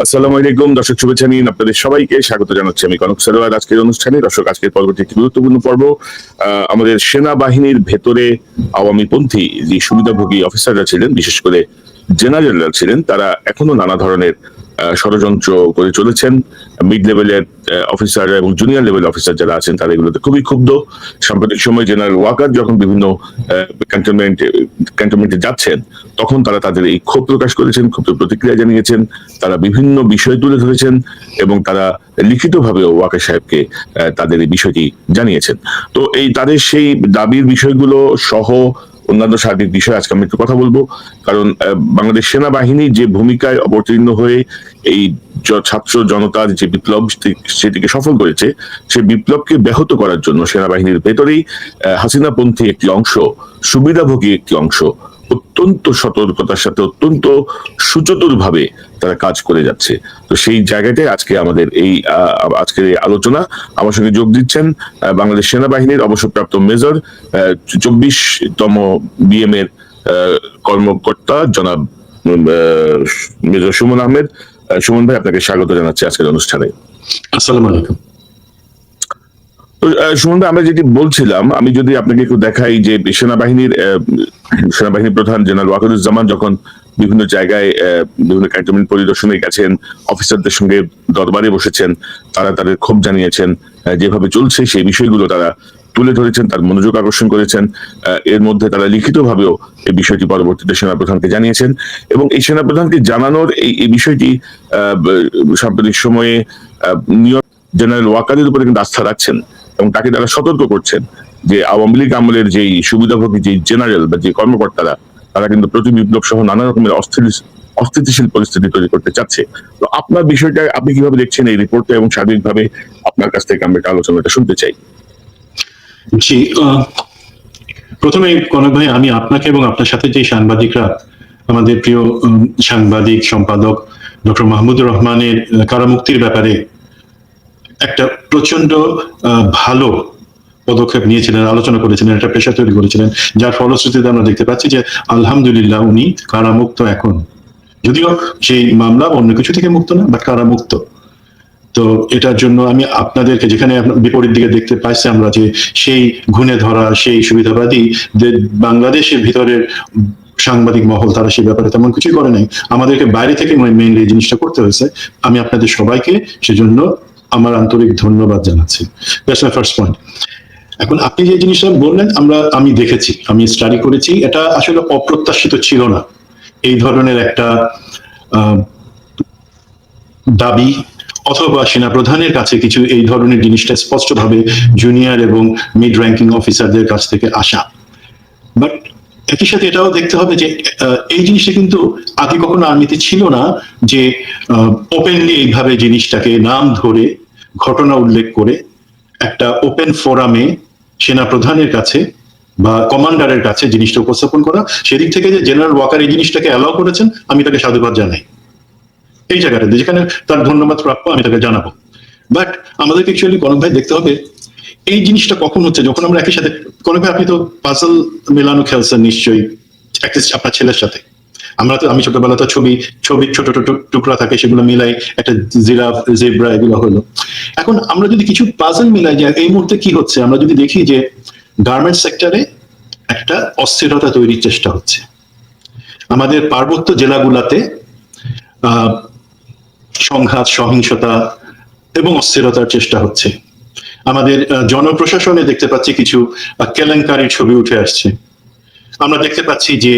আসসালামু আলাইকুম দর্শক, শুভেচ্ছা নিন আপনাদের সবাইকে স্বাগত জানাচ্ছি আমি কনক সরোয়ার আজকের অনুষ্ঠানে। দর্শক, আজকের পর্বটি একটি গুরুত্বপূর্ণ পর্ব। আমাদের সেনাবাহিনীর ভেতরে আওয়ামীপন্থী যে সুবিধাভোগী অফিসাররা ছিলেন, বিশেষ করে জেনারেলরা ছিলেন, তারা এখনো নানা ধরনের ষড়যন্ত্র করে চলেছেন। মিড লেভেলের অফিসার এবং জুনিয়র লেভেল অফিসার যারা আছেন তারা এগুলোতে খুবই ক্ষুব্ধ। সাম্প্রতিক সময় জেনারেল ওয়াকার যখন বিভিন্ন ক্যান্টনমেন্টে যাচ্ছেন, তখন তারা তাদের এই ক্ষোভ প্রকাশ করেছেন, ক্ষোভের প্রতিক্রিয়া জানিয়েছেন। তারা বিভিন্ন বিষয় তুলে ধরেছেন এবং তারা লিখিতভাবেও ওয়াকার সাহেবকে তাদের এই বিষয়টি জানিয়েছেন। তো এই তাদের সেই দাবির বিষয়গুলো সহ অন্যান্য সার্বিক বিষয়ে আজকে আমি একটু কথা বলবো। কারণ বাংলাদেশ সেনাবাহিনী যে ভূমিকায় অবতীর্ণ হয়ে এই ছাত্র জনতার যে বিপ্লব সেটিকে সফল করেছে, সেই বিপ্লবকে ব্যাহত করার জন্য সেনাবাহিনীর ভেতরেই হাসিনাপন্থী একটি অংশ, সুবিধাভোগী একটি অংশ অত্যন্ত সতর্কতার সাথে অত্যন্ত সুচতুর ভাবে তারা কাজ করে যাচ্ছে। তো সেই জায়গাটায় আজকে আমাদের এই আজকের এই আলোচনা। আমার সঙ্গে যোগ দিচ্ছেন বাংলাদেশ সেনাবাহিনীর অবসরপ্রাপ্ত মেজর 24তম বিএম এর কর্মকর্তা জনাব মেজর সুমন আহমেদ। সুমন ভাই, আপনাকে স্বাগত জানাচ্ছি আজকের অনুষ্ঠানে। আসসালামু আলাইকুম। সুমন ভাই, আমরা যেটি বলছিলাম, আমি যদি আপনাকে একটু দেখাই যে সেনাবাহিনী প্রধান জেনারেল ওয়াকারুজ্জামান যখন বিভিন্ন জায়গায় বিভিন্ন ক্যান্টনমেন্ট পরিদর্শনে গেছেন, অফিসারদের সঙ্গে দরবারে বসেছেন, তারা তাদের ক্ষোভ জানিয়েছেন, যেভাবে চলছে সেই বিষয়গুলো তারা তুলে ধরেছেন, তার মনোযোগ আকর্ষণ করেছেন। এর মধ্যে তারা লিখিতভাবেও এই বিষয়টি পরবর্তীতে সেনাপ্রধানকে জানিয়েছেন এবং এই সেনাপ্রধানকে জানানোর এই বিষয়টি সাম্প্রতিক সময়ে জেনারেল ওয়াকারের উপরে কিন্তু আস্থা রাখছেন এবং তাকে তারা সতর্ক করছেন যে আওয়ামী লীগ আমলের যে সুবিধাভোগী যে জেনারেল বা যে কর্মকর্তারা, তারা কিন্তু প্রতি বিপ্লব সহ নানা রকমের অস্থিতিশীল পরিস্থিতি তৈরি করতে চাচ্ছে। তো আপনার বিষয়টা আপনি কিভাবে দেখছেন এই রিপোর্টটা, এবং সার্বিকভাবে আপনার কাছ থেকে আমরা একটা আলোচনাটা শুনতে চাই। জি, প্রথমে কনক ভাই, আমি আপনাকে এবং আপনার সাথে যে সাংবাদিকরা, আমাদের প্রিয় সাংবাদিক সম্পাদক ডক্টর মাহমুদুর রহমানের কারামুক্তির ব্যাপারে একটা প্রচন্ড ভালো পদক্ষেপ নিয়েছিলেন, আলোচনা করেছিলেন, একটা পেশা তৈরি করেছিলেন, যার ফলশ্রুতিতে আমরা দেখতে পাচ্ছি যে আলহামদুলিল্লাহ উনি কারামুক্ত এখন। যদিও সেই মামলা অন্য কিছু থেকে মুক্ত না, বাট কারামুক্ত। তো এটার জন্য আমি আপনাদেরকে, যেখানে বিপরীত দিকে দেখতে পাইছি আমরা যে সেই ঘুণে ধরা সেই সুবিধাবাদী বাংলাদেশের ভিতরের সাংবাদিক মহল, তারা সেই ব্যাপারে তেমন কিছুই করে নাই, আমাদেরকে বাইরে থেকে মেইনলি এই জিনিসটা করতে হয়েছে। আমি আপনাদের সবাইকে সেজন্য আমার আন্তরিক ধন্যবাদ জানাচ্ছি। That's my first point. এখন আপনি যে জিনিসটা বললেন, আমি দেখেছি, আমি স্টাডি করেছি, এটা আসলে অপ্রত্যাশিত ছিল না এই ধরনের একটা দাবি, অথবা সেনাপ্রধানের কাছে কিছু এই ধরনের জিনিসটা স্পষ্টভাবে জুনিয়র এবং মিড র্যাঙ্কিং অফিসারদের কাছ থেকে আসা। বাট একই সাথে এটাও দেখতে হবে যে এই জিনিসটা কিন্তু আগে কখনো আর্মিতে ছিল না, যে ওপেনলি এইভাবে জিনিসটাকে নাম ধরে ঘটনা উল্লেখ করে একটা ওপেন ফোরামে সেনাপ্রধানের কাছে বা কমান্ডারের কাছে জিনিসটা উপস্থাপন করা। সেদিক থেকে যে জেনারেল ওয়াকার এই জিনিসটাকে অ্যালাউ করেছেন, আমি তাকে সাধুবাদ জানাই। এই জায়গাটাতে যেখানে তার ধন্যবাদ প্রাপ্য, আমি তাকে জানাবো। বাট আমাদেরকে অ্যাকচুয়ালি কনক ভাই দেখতে হবে এই জিনিসটা কখন হচ্ছে, যখন আমরা একই সাথে, কনক ভাই আপনি তো পাজল মেলানো খেলছেন নিশ্চয়ই আপনার ছেলের সাথে। আমি ছোটবেলাতে ছবি ছোট ছোট টুকরা থাকে, সেগুলো মিলাই একটা জিরাফ, জেব্রা, এগুলো হলো। এখন আমরা যদি কিছু পাজল মিলাই যে এই মুহূর্তে কি হচ্ছে, আমরা যদি দেখি যে গার্মেন্টস সেক্টরে একটা অস্থিরতা তৈরির চেষ্টা হচ্ছে। আমাদের পার্বত্য জেলাগুলাতে সংঘাত, সহিংসতা এবং অস্থিরতার চেষ্টা হচ্ছে। আমাদের জনপ্রশাসনে দেখতে পাচ্ছি কিছু কেলেঙ্কারির ছবি উঠে আসছে। আমরা দেখতে পাচ্ছি যে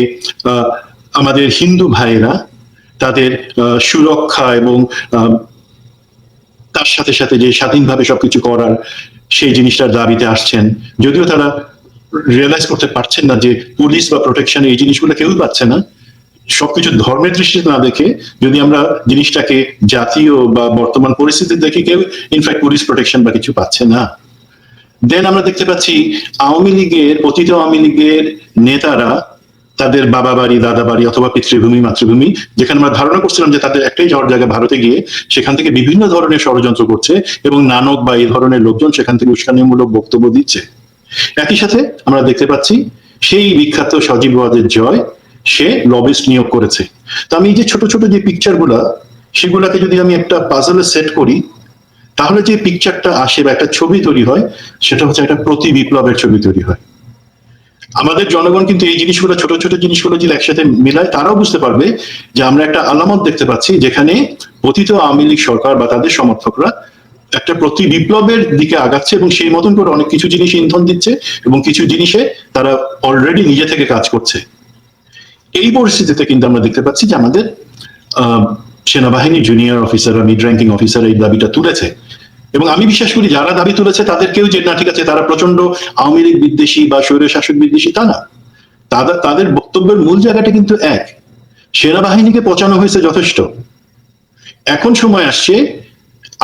আমাদের হিন্দু ভাইয়েরা তাদের সুরক্ষা এবং তার সাথে সাথে যে স্বাধীনভাবে সবকিছু করার সেই জিনিসটার দাবিতে আসছেন, যদিও তারা রিয়েলাইজ করতে পারছেন না যে পুলিশ বা প্রোটেকশন এই জিনিসগুলো কেউই পাচ্ছে না। সবকিছু ধর্মের দৃষ্টিতে না দেখে যদি আমরা জিনিসটাকে জাতীয় বা বর্তমান পরিস্থিতি দেখে, কেউ ইনফ্যাক্ট পুলিশ প্রোটেকশন বা কিছু পাচ্ছে না। দেন আমরা দেখতে পাচ্ছি অতীত আওয়ামী লীগের নেতারা তাদের বাবা বাড়ি, দাদা বাড়ি অথবা পিতৃভূমি, মাতৃভূমি, যেখানে আমরা ধারণা করছিলাম যে তাদের একটাই যাওয়ার জায়গা ভারতে, গিয়ে সেখান থেকে বিভিন্ন ধরনের ষড়যন্ত্র করছে এবং নানক বা এই ধরনের লোকজন সেখান থেকে উস্কানিমূলক বক্তব্য দিচ্ছে। একই সাথে আমরা দেখতে পাচ্ছি সেই বিখ্যাত সজীব ওয়াজেদ জয়, সে লবিস্ট নিয়োগ করেছে। তো আমি এই যে ছোট ছোট যে পিকচার গুলা, সেগুলাকে যদি আমি একটা পাজলে সেট করি, তাহলে যে পিকচারটা আসে বা একটা ছবি তৈরি হয়, সেটা হচ্ছে একটা প্রতি বিপ্লবের ছবি তৈরি হয়। আমাদের জনগণ কিন্তু এই জিনিসগুলো, ছোট ছোট জিনিসগুলো যদি একসাথে মিলায়, তারাও বুঝতে পারবে যে আমরা একটা আলামত দেখতে পাচ্ছি, যেখানে পতিত আওয়ামী লীগ সরকার বা তাদের সমর্থকরা একটা প্রতি বিপ্লবের দিকে আগাচ্ছে এবং সেই মতন করে অনেক কিছু জিনিস ইন্ধন দিচ্ছে এবং কিছু জিনিসে তারা অলরেডি নিজে থেকে কাজ করছে। এই পরিস্থিতিতে কিন্তু আমরা দেখতে পাচ্ছি যে আমাদের সেনাবাহিনী জুনিয়র অফিসার বা মিড র্যাঙ্কিং অফিসার এই দাবিটা তুলেছে, এবং আমি বিশ্বাস করি যারা দাবি তুলেছে তাদের কেউ যে না ঠিক আছে তারা প্রচন্ড আওয়ামী লীগ বিদ্বেষী বা স্বৈর শাসক বিদ্বেষী তা না। তাদের বক্তব্যের মূল জায়গাটা কিন্তু এক, সেনাবাহিনীকে পচানো হয়েছে যথেষ্ট, এখন সময় আসছে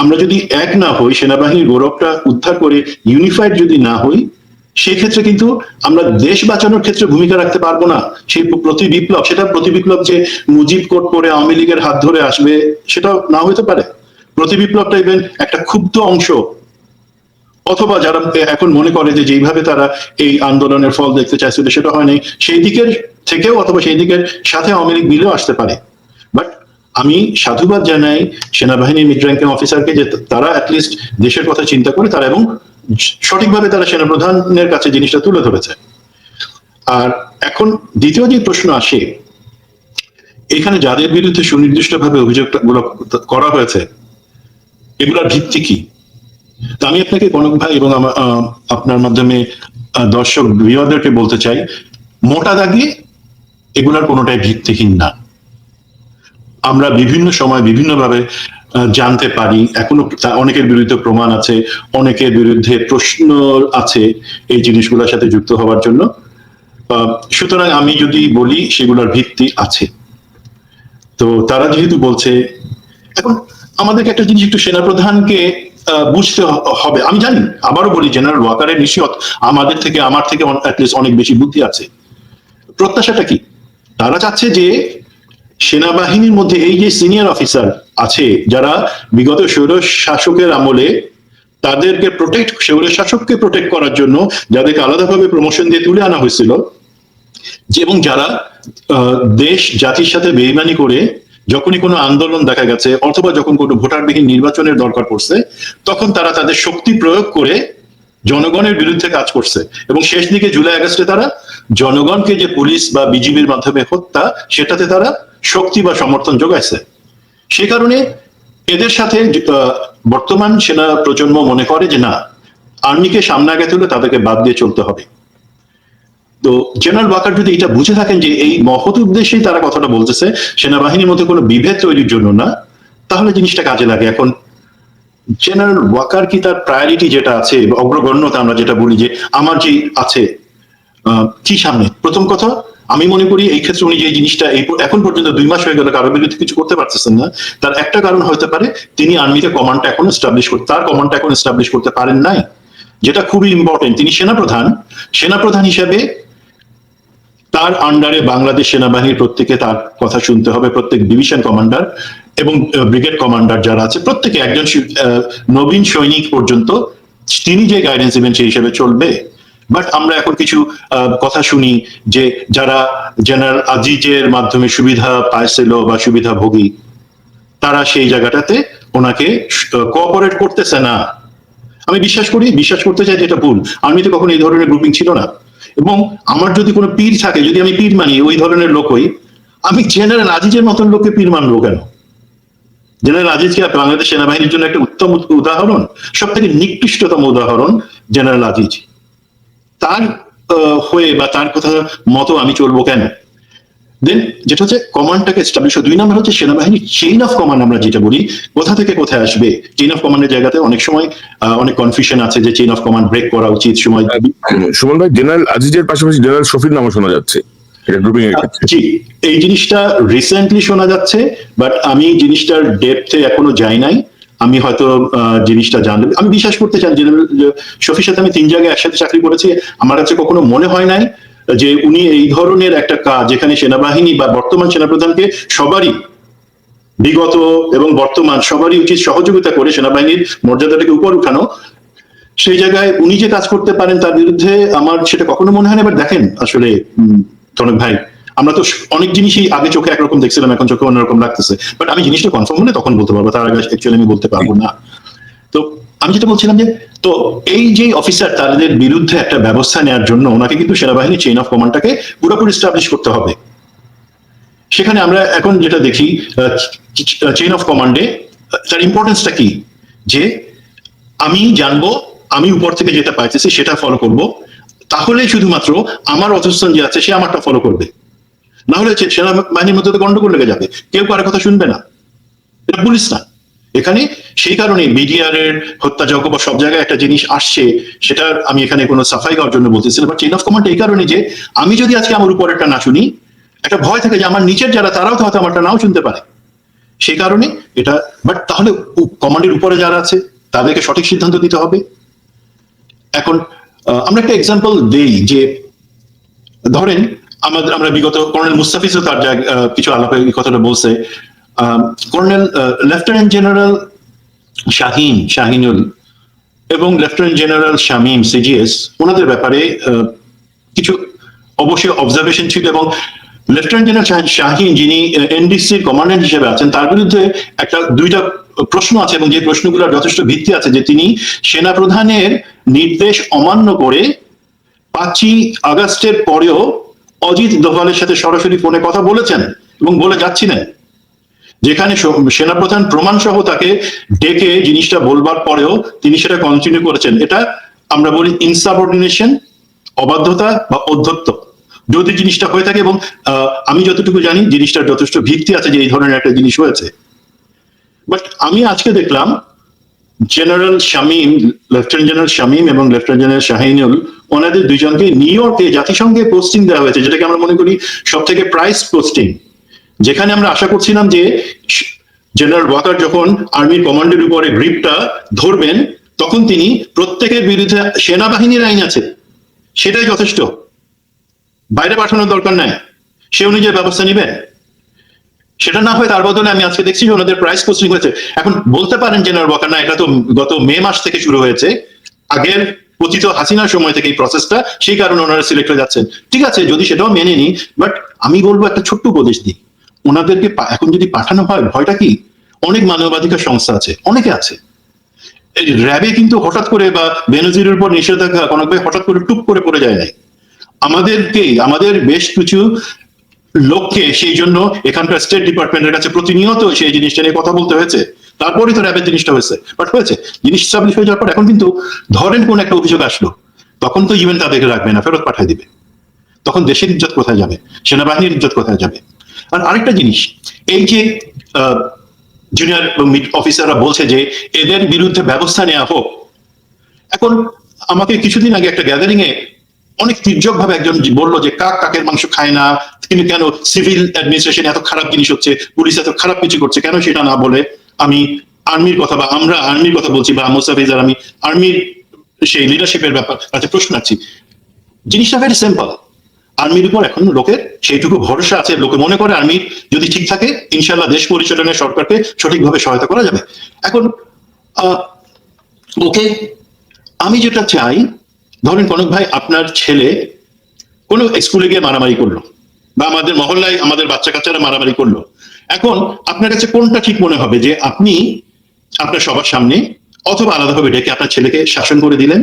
আমরা যদি এক না হই, সেনাবাহিনীর গৌরবটা উদ্ধার করে ইউনিফাইড যদি না হই, সেক্ষেত্রে কিন্তু আমরা দেশ বাঁচানোর ক্ষেত্রে ভূমিকা রাখতে পারবো না। সেই প্রতি বিপ্লব, সেটা প্রতি বিপ্লব যে মুজিব কোড করে আওয়ামী লীগের হাত ধরে আসবে সেটা না হতে পারে। প্রতি বিপ্লবটা ইভেন একটা ক্ষুব্ধ অংশ, অথবা যারা এখন মনে করে যে যেইভাবে তারা এই আন্দোলনের ফল দেখতে চাইছিল সেটা হয় নাই, সেই দিকের থেকেও অথবা সেই দিকের সাথে আওয়ামী লীগ মিলেও আসতে পারে। বাট আমি সাধুবাদ জানাই সেনাবাহিনীর মিড র্যাঙ্কিং অফিসারকে যে তারা অ্যাটলিস্ট দেশের কথা চিন্তা করে তারা এবং সঠিকভাবে তারা সেনাপ্রধানের কাছে জিনিসটা তুলে ধরেছে। আর এখন দ্বিতীয় যে প্রশ্ন আসে, এখানে যাদের বিরুদ্ধে সুনির্দিষ্টভাবে অভিযোগগুলো করা হয়েছে এগুলোর ভিত্তি কি? তা আমি আপনাকে কনক ভাই এবং আপনার মাধ্যমে দর্শক ভিউয়ারদেরকে বলতে চাই, মোটা দাগে এগুলার কোনোটাই ভিত্তিহীন না। আমরা বিভিন্ন সময় বিভিন্নভাবে জানতে পারি, এখনো অনেকের বিরুদ্ধে প্রমাণ আছে, অনেকের বিরুদ্ধে প্রশ্ন আছে এই জিনিসগুলোর সাথে যুক্ত হওয়ার জন্য। সুতরাং আমি যদি বলি সেগুলোর ভিত্তি আছে, তো তারা যেহেতু বলছে, এখন আমাদেরকে একটা জিনিস একটু সেনাপ্রধানকে বুঝতে হবে। আমি জানি, আবারও বলি, জেনারেল ওয়াকারের নিশ্চয়ই আমার থেকে অ্যাটলিস্ট অনেক বেশি বুদ্ধি আছে। প্রত্যাশাটা কি? তারা চাচ্ছে যে সেনাবাহিনীর মধ্যে এই যে সিনিয়র অফিসার আছে যারা বিগত স্বৈর শাসকের আমলে তাদেরকে স্বৈর শাসককে প্রোটেক্ট করার জন্য যাদেরকে আলাদাভাবে প্রমোশন দিয়ে তুলে আনা হয়েছিল, এবং যারা দেশ জাতির সাথে বেইমানি করে যখনই কোনো আন্দোলন দেখা গেছে অথবা যখন কোনো ভোটারবিহীন নির্বাচনের দরকার পড়ছে, তখন তারা তাদের শক্তি প্রয়োগ করে জনগণের বিরুদ্ধে কাজ করছে, এবং শেষ দিকে জুলাই আগস্টে তারা জনগণকে যে পুলিশ বা বিজিবির মাধ্যমে হত্যা, সেটাতে তারা শক্তি বা সমর্থন যোগাইছে। সে কারণে এদের সাথে বর্তমান সেনা প্রজন্ম মনে করে যে না, আর্মিকে সামনে আগে তুলে তাদেরকে বাদ দিয়ে চলতে হবে। তো জেনারেল ওয়াকার যদি এটা বুঝে থাকেন যে এই মহৎ উদ্দেশ্যেই তারা কথাটা বলতেছে, সেনাবাহিনীর মধ্যে কোনো বিভেদ তৈরির জন্য না, তাহলে জিনিসটা কাজে লাগে। এখন জেনারেল ওয়াকার কি তার প্রায়োরিটি যেটা আছে, অগ্রগণ্যতা আমরা যেটা বলি যে আমার যে আছে কি সামনে, প্রথম কথা আমি মনে করি এই ক্ষেত্রে উনি যে জিনিসটা এখন পর্যন্ত 2 মাস হয়ে গেল কারোর বিরুদ্ধে কিছু করতে পারতেছেন না, তার একটা কারণ হতে পারে তিনি আর্মিতে কমান্ডটা এখন এস্টাবলিশ করতে পারেন নাই, যেটা খুবই ইম্পর্টেন্ট। তিনি সেনাপ্রধান হিসেবে তার আন্ডারে বাংলাদেশ সেনাবাহিনীর প্রত্যেকে তার কথা শুনতে হবে, প্রত্যেক ডিভিশন কমান্ডার এবং ব্রিগেড কমান্ডার যারা আছে প্রত্যেকে, একজন নবীন সৈনিক পর্যন্ত তিনি যে গাইডেন্স দিবেন সেই হিসেবে চলবে। বাট আমরা এখন কিছু কথা শুনি যে যারা জেনারেল আজিজের মাধ্যমে সুবিধা পাইছিল বা সুবিধাভোগী, তারা সেই জায়গাটাতে ওনাকে কোঅপারেট করতেছে না। আমি বিশ্বাস করতে চাই যে এটা ভুল। আর্মিতে কখনো এই ধরনের গ্রুপিং ছিল না, এবং আমার যদি কোনো পীর থাকে, যদি আমি পীর মানি ওই ধরনের লোক হই, আমি জেনারেল আজিজের মতন লোককে পীর মানবো কেন? জেনারেল আজিজকে বাংলাদেশ সেনাবাহিনীর জন্য একটা উত্তম উদাহরণ, সব থেকে নিকৃষ্টতম উদাহরণ জেনারেল আজিজ। তার হয়ে বা তার কথা মতো আমি চলবো কেন? দেন যেটা হচ্ছে কমান্ডটাকে এস্টাবলিশ, 2 নম্বর হচ্ছে সেনাবাহিনীর চেইন অফ কমান্ড আমরা যেটা বলি, কোথা থেকে কোথায় আসবে। চেইন অফ কমান্ডের জায়গাতে অনেক সময় অনেক কনফিউশন আছে যে চেইন অফ কমান্ড ব্রেক করা উচিত সময়। সুমন ভাই, জেনারেল আজিজের পাশাপাশি জেনারেল শফির নামও শোনা যাচ্ছে গ্রুপিং এর ক্ষেত্রে। জি, এই জিনিসটা রিসেন্টলি শোনা যাচ্ছে, বাট আমি জিনিসটার ডেপথে এখনো যাই নাই। আমি হয়তো জিনিসটা জানলে, আমি বিশ্বাস করতে চাই জেনারেল শফির সাথে আমি 3 জায়গায় একসাথে চাকরি করেছি, আমার কাছে কখনো মনে হয় নাই যে উনি এই ধরনের একটা কাজ, যেখানে সেনাবাহিনী বা বর্তমান সেনাপ্রধানকে সবারই, বিগত এবং বর্তমান সবারই উচিত সহযোগিতা করে সেনাবাহিনীর মর্যাদাটাকে উপর উঠানো, সেই জায়গায় উনি যে কাজ করতে পারেন তার বিরুদ্ধে আমার সেটা কখনো মনে হয় না। এবার দেখেন আসলে কনক ভাই, আমরা তো অনেক জিনিসই আগে চোখে একরকম দেখছিলাম, এখন চোখে অন্যরকম লাগতেছে, বাট আমি জিনিসটা কনফার্ম হলে তখন বলতে পারবো, তার আগে অ্যাকচুয়ালি আমি বলতে পারবো না। তো আমি যেটা বলছিলাম যে, তো এই যে অফিসার, তাদের বিরুদ্ধে একটা ব্যবস্থা নেওয়ার জন্য ওনাকে কিন্তু সেনাবাহিনী চেইন অফ কমান্ডটাকে পুরোপুরি এস্টাবলিশ করতে হবে। সেখানে আমরা এখন যেটা দেখি চেইন অফ কমান্ডে তার ইম্পর্টেন্সটা কি, যে আমি জানবো, আমি উপর থেকে যেটা পাইতেছি সেটা ফলো করব, তাহলে শুধুমাত্র আমার অধস্তন যে আছে সে আমারটা ফলো করবে, না হলে সেনাবাহিনীর মধ্যে তো গন্ডগোল লেগে যাবে, কেউ কারো কথা শুনবে না। এটা পুলিশ না এখানে। সেই কারণে বিডিআর এর হত্যাযজ্ঞ বা সব জায়গায় একটা জিনিস আসছে, সেটা আমি এখানে কোনো সাফাই করার জন্য বলতেছি না, বাট চেইন অফ কমান্ড এই কারণে যে আমি যদি আজকে আমার উপরেরটা না শুনি, একটা ভয় থাকে যে আমার নিচের যারা তারাও তো হয়তো আমারটা নাও শুনতে পারে। সেই কারণে এটা, বাট তাহলে কমান্ডের উপরে যারা আছে তাদেরকে সঠিক সিদ্ধান্ত দিতে হবে। এখন আমরা একটা এক্সাম্পল দেই, যে ধরেন আমরা বিগত কর্নেল মুস্তাফিজও তার কিছু আলাপে এই কথাটা বলছে, কর্নেল লেফটেন্যান্ট জেনারেল শাহিনুল এবং লেফটেন্যান্ট জেনারেল শামীম সিজিএস, ওনাদের ব্যাপারে কিছু অবশ্যই অবজারভেশন ছিল, এবং লেফটেন্যান্ট জেনারেল শাহিন, যিনি এনডিসির কমান্ড্যান্ট হিসেবে আছেন, তার বিরুদ্ধে দুইটা প্রশ্ন আছে, এবং যে প্রশ্নগুলোর যথেষ্ট ভিত্তি আছে, যে তিনি সেনাপ্রধানের নির্দেশ অমান্য করে 5ই আগস্টের পরেও অজিত দোভালের সাথে সরাসরি ফোনে কথা বলেছেন এবং বলে যাচ্ছিলেন, যেখানে সেনাপ্রধান প্রমাণ সহ তাকে ডেকে জিনিসটা বলবার পরেও তিনি সেটা কন্টিনিউ করেছেন। এটা আমরা বলি ইনসাবঅর্ডিনেশন, অবাধ্যতা বা অধ্যত্ব, যদি জিনিসটা হয়ে থাকে। এবং আমি যতটুকু জানি জিনিসটার যথেষ্ট ভিত্তি আছে যে এই ধরনের একটা জিনিস হয়েছে। বাট আমি আজকে দেখলাম general Shamim, lieutenant general Shamim এবং লেফটেন্যান্ট জেনারেল শাহিনুল, ওনাদের দুইজনকে নিউ ইয়র্কে জাতিসংঘে পোস্টিং দেওয়া হয়েছে, যেটাকে আমরা মনে করি সব থেকে প্রাইস পোস্টিং, যেখানে আমরা আশা করছিলাম যে জেনারেল ওয়াকার যখন আর্মির কমান্ডের উপরে গ্রিপটা ধরবেন, তখন তিনি প্রত্যেকের বিরুদ্ধে সেনাবাহিনীর আইন আছে সেটাই যথেষ্ট, বাইরে পাঠানোর দরকার নাই, সে অনুযায়ী ব্যবস্থা নিবেন। সেটা না হয় তার বদলে আমি আজকে দেখছি যে ওনাদের প্রাইস পোস্টিং হয়েছে। এখন বলতে পারেন জেনারেল ওয়াকার, না এটা তো গত মে মাস থেকে শুরু হয়েছে, আগের পতিত হাসিনার সময় থেকে এই প্রসেসটা, সেই কারণে ওনারা সিলেক্ট হয়ে যাচ্ছেন। ঠিক আছে, যদি সেটাও মেনে নিই, বাট আমি বলবো একটা ছোট্ট উপদেশ দিই, ওনাদেরকে এখন যদি পাঠানো হয়, ভয়টা কি, অনেক মানবাধিকার সংস্থা আছে, অনেকে আছে, র্যাবে কিন্তু হঠাৎ করে বা বেনজিরের উপর নিষেধাজ্ঞা কোনোভাবে হঠাৎ করে টুপ করে পড়ে যায় নাই। আমাদের বেশ কিছু লোককে সেই জন্য এখানকার স্টেট ডিপার্টমেন্টের কাছে প্রতিনিয়ত সেই জিনিসটা নিয়ে কথা বলতে হয়েছে, তারপরেই তো র্যাবের জিনিসটা হয়েছে। বাট হয়েছে, জিনিস স্টাবলিশ হয়ে যাওয়ার পর এখন কিন্তু ধরেন কোন একটা অভিযোগ আসলো, তখন তো ইভেন তাদেরকে রাখবে না, ফেরত পাঠিয়ে দিবে। তখন দেশের ইজ্জত কোথায় যাবে, সেনাবাহিনীর ইজ্জত কোথায় যাবে? আর আরেকটা জিনিস, এই যে জুনিয়র অফিসাররা বলছে যে এদের বিরুদ্ধে ব্যবস্থা নেওয়া হোক, এখন আমাকে কিছুদিন আগে একটা গ্যাদারিং এ অনেক তীর্যক ভাবে একজন বললো যে কাকের মাংস খায় না, কিন্তু কেন সিভিল অ্যাডমিনিস্ট্রেশন এত খারাপ জিনিস হচ্ছে, পুলিশ এত খারাপ কিছু করছে, কেন সেটা না বলে আমি আর্মির কথা, বা আমরা আর্মির কথা বলছি, বা মোসাফিজ আর আমি আর্মির সেই লিডারশিপের ব্যাপার কাছে প্রশ্ন রাখছি। জিনিসটা ভেরি সিম্পল, আর্মির উপর এখন লোকের সেইটুকু ভরসা আছে, লোকে মনে করে আর্মির যদি ঠিক থাকে, ইনশাল্লাহ দেশ পরিচালনায় সরকারকে সঠিকভাবে সহায়তা করা যাবে। এখন ওকে, আমি যেটা চাই, ধরেন কনক ভাই, আপনার ছেলে কোনো স্কুলে গিয়ে মারামারি করলো, বা আমাদের মহল্লায় আমাদের বাচ্চা কাচ্চারা মারামারি করলো, এখন আপনার কাছে কোনটা ঠিক মনে হবে, যে আপনি আপনার সবার সামনে অথবা আলাদাভাবে ডেকে আপনার ছেলেকে শাসন করে দিলেন,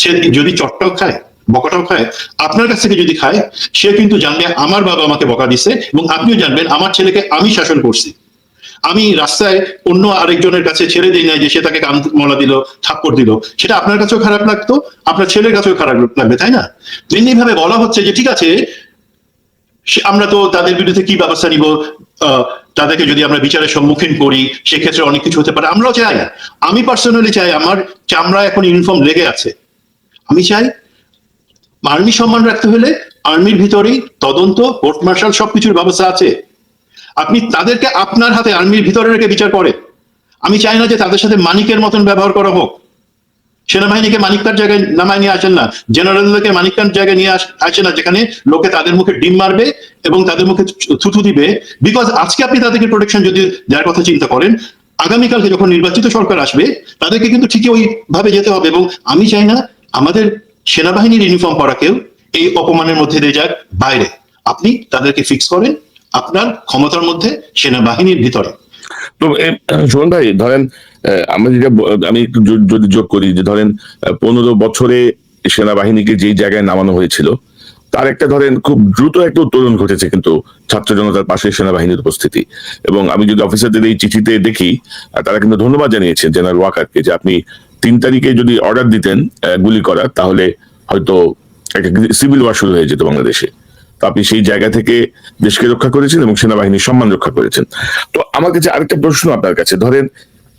সে যদি চটটাও খায়, বকাটাও খায়, আপনার কাছ থেকে যদি খায়, সে কিন্তু জানবে আমার বাবা আমাকে বকা দিছে, এবং আপনিও জানবেন আমার ছেলেকে আমি শাসন করছি, আমি রাস্তায় অন্য আরেকজনের কাছে ছেড়ে দিই নাই যে সে তাকে কান মলা দিল, থাপ্পড় দিল, সেটা আপনার কাছেও খারাপ লাগতো, আপনার ছেলের কাছেও খারাপ লাগবে, তাই না? তেমনি ভাবে বলা হচ্ছে যে ঠিক আছে, আমরা তো তাদের বিরুদ্ধে কি ব্যবস্থা নিব, তাদেরকে যদি আমরা বিচারের সম্মুখীন করি, সেক্ষেত্রে অনেক কিছু হতে পারে। আমরাও চাই, আমি পার্সোনালি চাই, আমার চামড়া এখন ইউনিফর্ম লেগে আছে, আমি চাই আর্মি সম্মান রাখতে হলে আর্মির ভিতরেই তদন্ত, কোর্ট মার্শাল সবকিছুর ব্যবস্থা আছে, আপনি তাদেরকে আপনার হাতে আর্মির ভিতরে রেখে বিচার করে। আমি চাই না যে তাদের সাথে মানিকের মতন ব্যবহার করা হোক। সেনাবাহিনীকে মানিকতার জায়গায় নামায় নিয়ে আসেন না, জেনারেলদেরকে মানিকতার জায়গায় নিয়ে আসে না, যেখানে লোকে তাদের মুখে ডিম মারবে এবং তাদের মুখে থুথু দিবে। বিকজ আজকে আপনি তাদেরকে প্রোটেকশন যদি দেওয়ার কথা চিন্তা করেন, আগামীকালকে যখন নির্বাচিত সরকার আসবে, তাদেরকে কিন্তু ঠিকই ওইভাবে যেতে হবে। এবং আমি চাই না আমাদের সেনাবাহিনীর ইউনিফর্ম পরা কেউ এই অপমানের মধ্যে দিয়ে যাক বাইরে। আপনি তাদেরকে ফিক্স করেন আপনার ক্ষমতার মধ্যে, সেনাবাহিনীর ভিতরে। তো সুমন ভাই ধরেন আমরা যেটা আমি একটু যদি যোগ করি যে ধরেন 15 বছরে সেনাবাহিনীকে যেই জায়গায় নামানো হয়েছিল তার একটা ধরেন খুব দ্রুত একটা উত্তরণ ঘটেছে কিন্তু ছাত্র জনতার পাশে সেনাবাহিনীর উপস্থিতি। এবং আমি যদি অফিসারদের এই চিঠিতে দেখি তারা কিন্তু ধন্যবাদ জানিয়েছেন জেনারেল ওয়াকারকে যে আপনি 3 তারিখে যদি অর্ডার দিতেন গুলি করার তাহলে হয়তো একটা সিভিল ওয়ার শুরু হয়ে যেত বাংলাদেশে। তো আপনি সেই জায়গা থেকে দেশকে রক্ষা করেছেন এবং সেনাবাহিনীর সম্মান রক্ষা করেছেন। তো আমার কাছে আরেকটা প্রশ্ন আপনার কাছে, ধরেন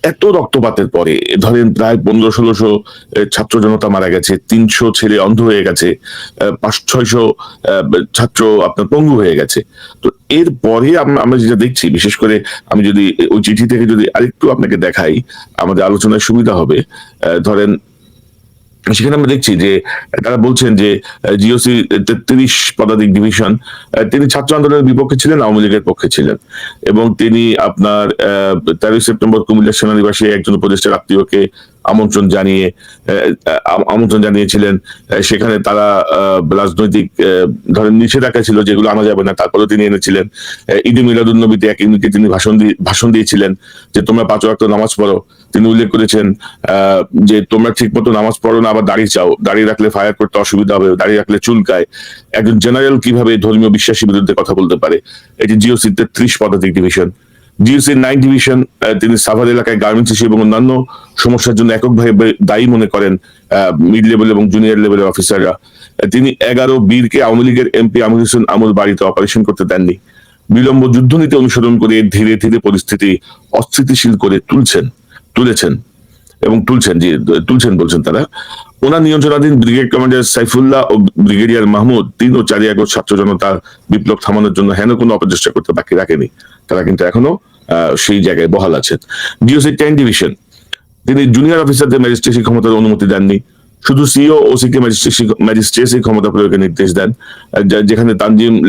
এত রক্তপাতের পরে ধরেন প্রায় 1500-1600 ছাত্র জনতা মারা গেছে, 300 ছেলে অন্ধ হয়ে গেছে, 500-600 ছাত্র আপনার পঙ্গু হয়ে গেছে। তো এর পরে আমরা যেটা দেখছি, বিশেষ করে আমি যদি ওই চিঠি থেকে যদি আরেকটু আপনাকে দেখাই আমাদের আলোচনায় সুবিধা হবে। ধরেন সেখানে আমরা দেখছি যে তারা বলছেন যে জিওসি 33 পদাতিক ডিভিশন তিনি ছাত্র আন্দোলনের বিপক্ষে ছিলেন, আওয়ামী লীগের পক্ষে ছিলেন এবং তিনি আপনার 13 সেপ্টেম্বর কুমিল্লা সেনানিবাসে একজন উপদেষ্টার আত্মীয়কে আমন্ত্রণ জানিয়েছিলেন। সেখানে তারা রাজনৈতিক ধরেন নিষেধাজ্ঞা ছিল যেগুলো আনা যাবে না, তারপরেও তিনি এনেছিলেন। ঈদে মিলাদুন্নবীতে এক ইউনিটে তিনি ভাষণ দিয়েছিলেন যে তোমরা 5 ওয়াক্ত নামাজ পড়ো। তিনি উল্লেখ করেছেন যে তোমরা ঠিক মতো নামাজ পড়ো না, আবার দাঁড়িয়ে চাও, দাঁড়িয়ে রাখলে ফায়ার করতে অসুবিধা হবে, দাঁড়িয়ে রাখলে চুলকায়। একজন জেনারেল কিভাবে ধর্মীয় বিশ্বাসীর বিরুদ্ধে কথা বলতে পারে? এটি জিওসি 33 পদাতিক ডিভিশন। জিওসি 9 ডিভিশন তিনি সাভার এলাকায় গার্মেন্টস ইস্যু এবং অন্যান্য সমস্যার জন্য এককভাবে দায়ী মনে করেন মিড লেভেল এবং জুনিয়র লেভেলের অফিসাররা। তিনি 11 বীরকে আওয়ামী লীগের এমপি আমির হোসেন আমল বাড়িতে অপারেশন করতে দেননি। বিলম্ব যুদ্ধনীতি অনুসরণ করে ধীরে ধীরে পরিস্থিতি অস্থিতিশীল করে তুলছেন বলছেন তারা। ওনার নিয়ন্ত্রণাধীন ব্রিগেড কমান্ডার সাইফুল্লাহ ও ব্রিগেডিয়ার মাহমুদ 3 ও 4 আগস্ট ছাত্র জনতার বিপ্লব থামানোর জন্য হেন কোনো অপচেষ্টা করতে বাকি রাখেনি। তারা কিন্তু এখনো সেই জায়গায় বহাল আছেন। জিওসি 10 ডিভিশন তিনি জুনিয়র অফিসারদের ম্যাজিস্ট্রেসি ক্ষমতার অনুমতি দেননি, শুধু সিও ও সিকে ম্যাজিস্ট্রেসি ক্ষমতা প্রয়োগের নির্দেশ দেন। যেখানে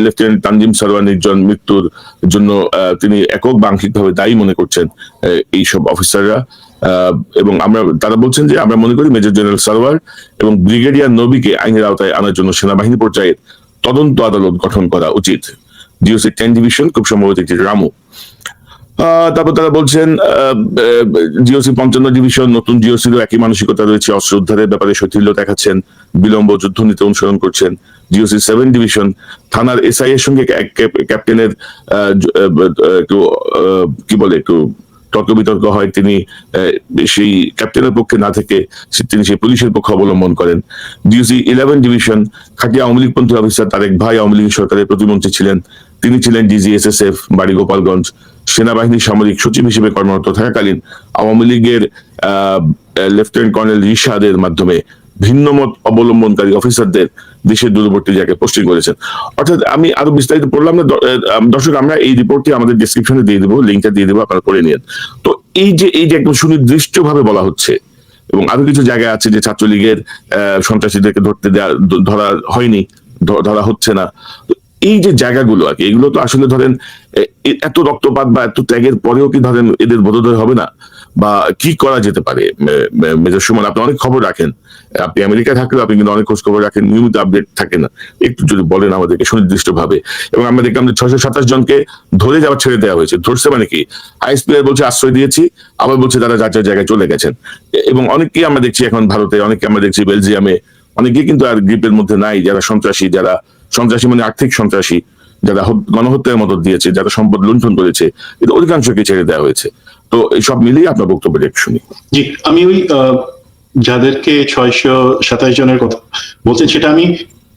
লেফটেন্যান্ট তানজিম সরওয়ার নির্জন মৃত্যুর জন্য তিনি একক বা আংশিকভাবে দায়ী মনে করছেন এইসব অফিসাররা। এবং তারা বলছেন যে আমরা মনে করি মেজর জেনারেল সরওয়ার এবং ব্রিগেডিয়ার নবীকে আইনের আওতায় আনার জন্য সেনাবাহিনী পর্যায়ে তদন্ত আদালত গঠন করা উচিত। জিওসি 10 ডিভিশন খুব সম্ভবত একটি রামু। তারপর তারা বলছেন জিওসি 55 ডিভিশন নতুন জিওসিরও একই মানসিকতা রয়েছে, অস্ত্র উদ্ধারের ব্যাপারে শৈথিল্য দেখাচ্ছেন, বিলম্ব যুদ্ধনীতি অনুসরণ করছেন। জিওসি 7 ডিভিশন থানার এসআই এর সঙ্গে ক্যাপ্টেনের একটু তর্ক বিতর্ক হয়, তিনি সেই ক্যাপ্টেনের পক্ষে না থেকে তিনি সেই পুলিশের পক্ষ অবলম্বন করেন। জিওসি 11 ডিভিশন খাঁটি আওয়ামী লীগপন্থী অফিসার তারেক ভাই আওয়ামী লীগ সরকারের প্রতিমন্ত্রী ছিলেন, তিনি ছিলেন ডিজিএসএসএফ বাড়ি গোপালগঞ্জ। সেনাবাহিনীর সামরিক সচিব হিসেবে কর্মরত থাকাকালীন আওয়ামী লীগের লেফটেন্যান্ট কর্নেল রিশাদের মাধ্যমে ভিন্ন মত অবলম্বনকারী অফিসারদের দেশের দূরবর্তী জায়গায় পোস্টিং করেছেন। অর্থাৎ আমি আরো বিস্তারিত পড়লাম না দর্শক, আমরা এই রিপোর্টটি আমাদের ডেসক্রিপশনে দিয়ে দেবো, লিঙ্কটা দিয়ে দেবো, আপনারা পড়ে নিন। তো এই যে একদম সুনির্দিষ্ট ভাবে বলা হচ্ছে এবং আরো কিছু জায়গায় আছে যে ছাত্রলীগের সন্ত্রাসীদেরকে ধরা হয়নি, ধরা হচ্ছে না। এই যে জায়গাগুলো আর কি, এগুলো তো আসলে ধরেন এত রক্তপাত বা এত ত্যাগের পরেও কি ধরেন এদের বোধোদয় হবে না, বা কি করা যেতে পারে? মেজর সুমন, আপনি অনেক খবর রাখেন, আপনি আমেরিকায় থাকলেও আপনি কিন্তু অনেক খোঁজ খবর রাখেন, নিয়মিত আপডেট থাকে না, একটু যদি বলেন আমাদেরকে সুনির্দিষ্ট ভাবে। এবং আমরা দেখলাম যে 627 জনকে ধরে যাওয়া ছেড়ে দেওয়া হয়েছে। ধরছে মানে কি, আইএসপিআর বলছে আশ্রয় দিয়েছি, আবার বলছে তারা যার যার জায়গায় চলে গেছেন। এবং অনেকেই আমরা দেখছি এখন ভারতে, অনেকে আমরা দেখছি বেলজিয়ামে, অনেকেই কিন্তু আর গ্রিপের মধ্যে নাই, যারা সন্ত্রাসী মানে আর্থিক সন্ত্রাসী, যারা গণহত্যার মদত দিয়েছে, যারা সম্পদ লুণ্ঠন করেছে, এটা অধিকাংশকে ছেড়ে দেওয়া হয়েছে। তো এই সব মিলিয়ে আপনার বক্তব্যটা একটু শুনি। জি, আমি ওই যাদেরকে 627 জনের কথা বলছেন সেটা আমি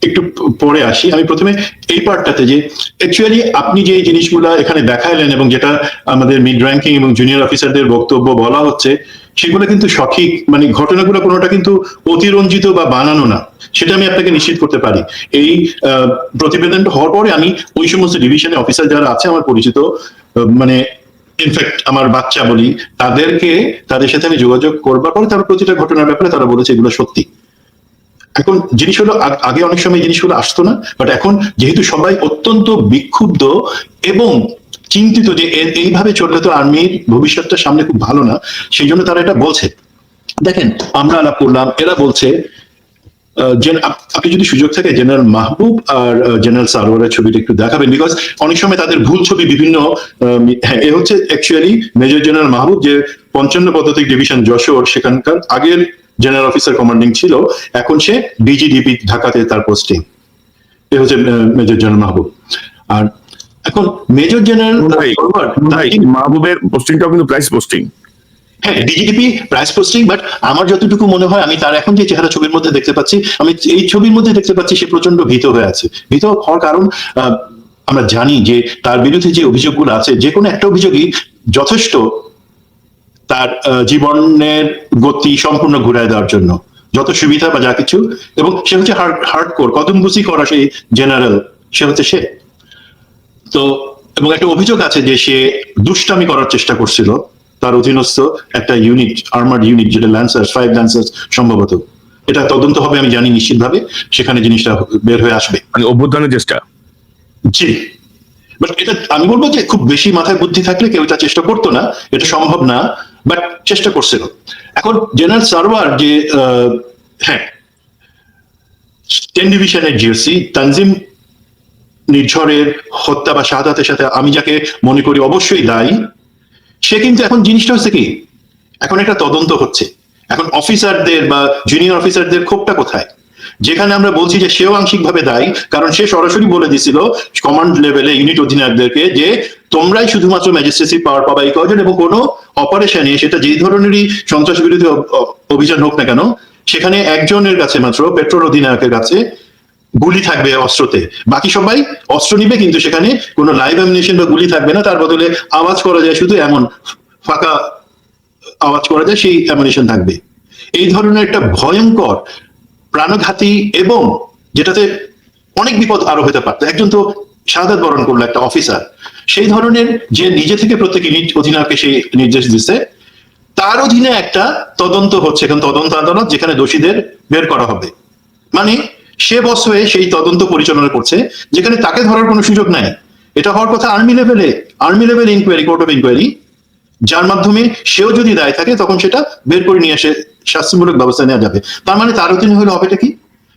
একটু পরে আসি। আমি প্রথমে এই পার্টটাতে যে অ্যাকচুয়ালি আপনি যে জিনিসগুলা এখানে দেখাইলেন এবং যেটা আমাদের মিড র্যাঙ্কিং এবং জুনিয়র অফিসারদের বক্তব্য বলা হচ্ছে, সেগুলো কিন্তু সঠিক, মানে ঘটনাগুলো কোনোটা কিন্তু অতিরঞ্জিত বা বানানো না, সেটা আমি আপনাকে নিশ্চিত করতে পারি। এই প্রতিবেদনটা হওয়ার পরে আমি ওই সমস্ত ডিভিশনে অফিসার যারা আছে আমার পরিচিত, মানে ইনফ্যাক্ট আমার বাচ্চা বলি, তাদের সাথে আমি যোগাযোগ করবার পরে তারা প্রতিটা ঘটনার ব্যাপারে তারা বলেছে এগুলো সত্যি। এখন জিনিস হলো, আগে অনেক সময় জিনিসগুলো আসতো না, বাট এখন যেহেতু সবাই অত্যন্ত বিক্ষুব্ধ এবং চিন্তিত যে এইভাবে চললে তো আর্মির ভবিষ্যৎটা সামনে খুব ভালো না, সেই জন্য তারা এটা বলছে। দেখেন, আমরা আলাপ করলাম, এরা বলছে আপনি যদি সুযোগ থাকে জেনারেল মাহবুব আর জেনারেল সারোয়ারের ছবিটা একটু দেখাবেন, বিকজ অনেক সময় তাদের ভুল ছবি বিভিন্ন হ্যাঁ, এ হচ্ছে অ্যাকচুয়ালি মেজর জেনারেল মাহবুব, যে 55 পদাতিক ডিভিশন যশোর সেখানকার আগের জেনারেল অফিসার কমান্ডিং ছিল, এখন সে ডিজিডিপি ঢাকাতে তার পোস্টিং। এ হচ্ছে মেজর জেনারেল মাহবুব। আর এখন মেজর জেনারেল মাহবুবের পোস্টিংটাও কিন্তু প্রাইস পোস্টিং। হ্যাঁ, ডিজিডিপি প্রাইস পোস্টিং, বাট আমার যতটুকু মনে হয়, আমি তার এখন যে চেহারা ছবির মধ্যে দেখতে পাচ্ছি, আমি এই ছবির মধ্যে দেখতে পাচ্ছি সে প্রচন্ড ভীত হয়ে আছে। ভীত হওয়ার কারণ আমরা জানি যে তার বিরুদ্ধে যে অভিযোগগুলো আছে, যে কোনো একটা অভিযোগই যথেষ্ট তার জীবনের গতি সম্পূর্ণ ঘুরায় দেওয়ার জন্য, যত সুবিধা বা যা কিছু। এবং সে হচ্ছে হার্ডকোর কদমবুসি করা সেই জেনারেল, সে হচ্ছে সে। তো এবং একটা অভিযোগ আছে যে সে দুষ্টামি করার চেষ্টা করছিল তার অধীনস্থ একটা ইউনিট, আর্মার্ড ইউনিট, যেটা ল্যান্সার্স, 5 ল্যান্সার্স সম্ভবত। এটা তদন্ত হবে, আমি জানি নিশ্চিতভাবে সেখানে জিনিসটা বের হয়ে আসবে, মানে অভ্যুত্থানের চেষ্টা। জি, বাট এটা আমি বলবো যে খুব বেশি মাথায় বুদ্ধি থাকলে কেউ এটা চেষ্টা করতো না, এটা সম্ভব না, বাট চেষ্টা করছিল। এখন জেনারেল সারওয়ার যে হ্যাঁ 10 ডিভিশনের জিওসি তানজিম নির্ঝরের হত্যা বা শাহাদাতের সাথে আমি যাকে মনে করি অবশ্যই দায়ী, সে কিন্তু এখন জিনিসটা হচ্ছে কি, এখন একটা তদন্ত হচ্ছে। এখন অফিসারদের বা জুনিয়র অফিসারদের ক্ষোভটা কোথায়? যেখানে আমরা বলছি যে সেও আংশিকভাবে দায়ী, কারণ সে সরাসরি বলে দিছিল কমান্ড লেভেলে ইউনিট অধিনায়কদেরকে যে তোমরাই শুধুমাত্র ম্যাজিস্ট্রেসি পাওয়ার পাবা এই কজন, এবং কোনো অপারেশনে, সেটা যেই ধরনেরই সন্ত্রাস বিরোধী অভিযান হোক না কেন, সেখানে একজনের কাছে মাত্র, পেট্রোল অধিনায়কের কাছে গুলি থাকবে অস্ত্রতে, বাকি সবাই অস্ত্র নিবে, কিন্তু সেখানে কোনো লাইভ অ্যামিনেশন বা গুলি থাকবে না, তার বদলে আওয়াজ করা যায়, শুধু এমন ফাঁকা আওয়াজ করা যায়, সেই অ্যামিনেশন থাকবে। এই ধরনের একটা ভয়ঙ্কর, প্রাণঘাতী, এবং যেটাতে অনেক বিপদ আরো হতে পারতো। একজন তো শাহাদাত বরণ করলো, একটা অফিসার, সেই ধরনের যে নিজে থেকে প্রত্যেক ইউনিট অধিনায়ককে সেই নির্দেশ দিচ্ছে, তার অধীনে একটা তদন্ত হচ্ছে, এখন তদন্ত আদালত, যেখানে দোষীদের বের করা হবে। মানে সে বস হয়ে সেই তদন্ত পরিচালনা করছে, যেখানে তাকে ধরার কোনো সুযোগ নাই। এটা হওয়ার কথা army level inquiry, court of inquiry, যার মাধ্যমে সেও যদি দায় থাকে তখন সেটা বের করে নিয়ে এসে শাস্তিমূলক ব্যবস্থা নেওয়া যাবে। তার মানে তার অধীনে হলে হবেটা কি?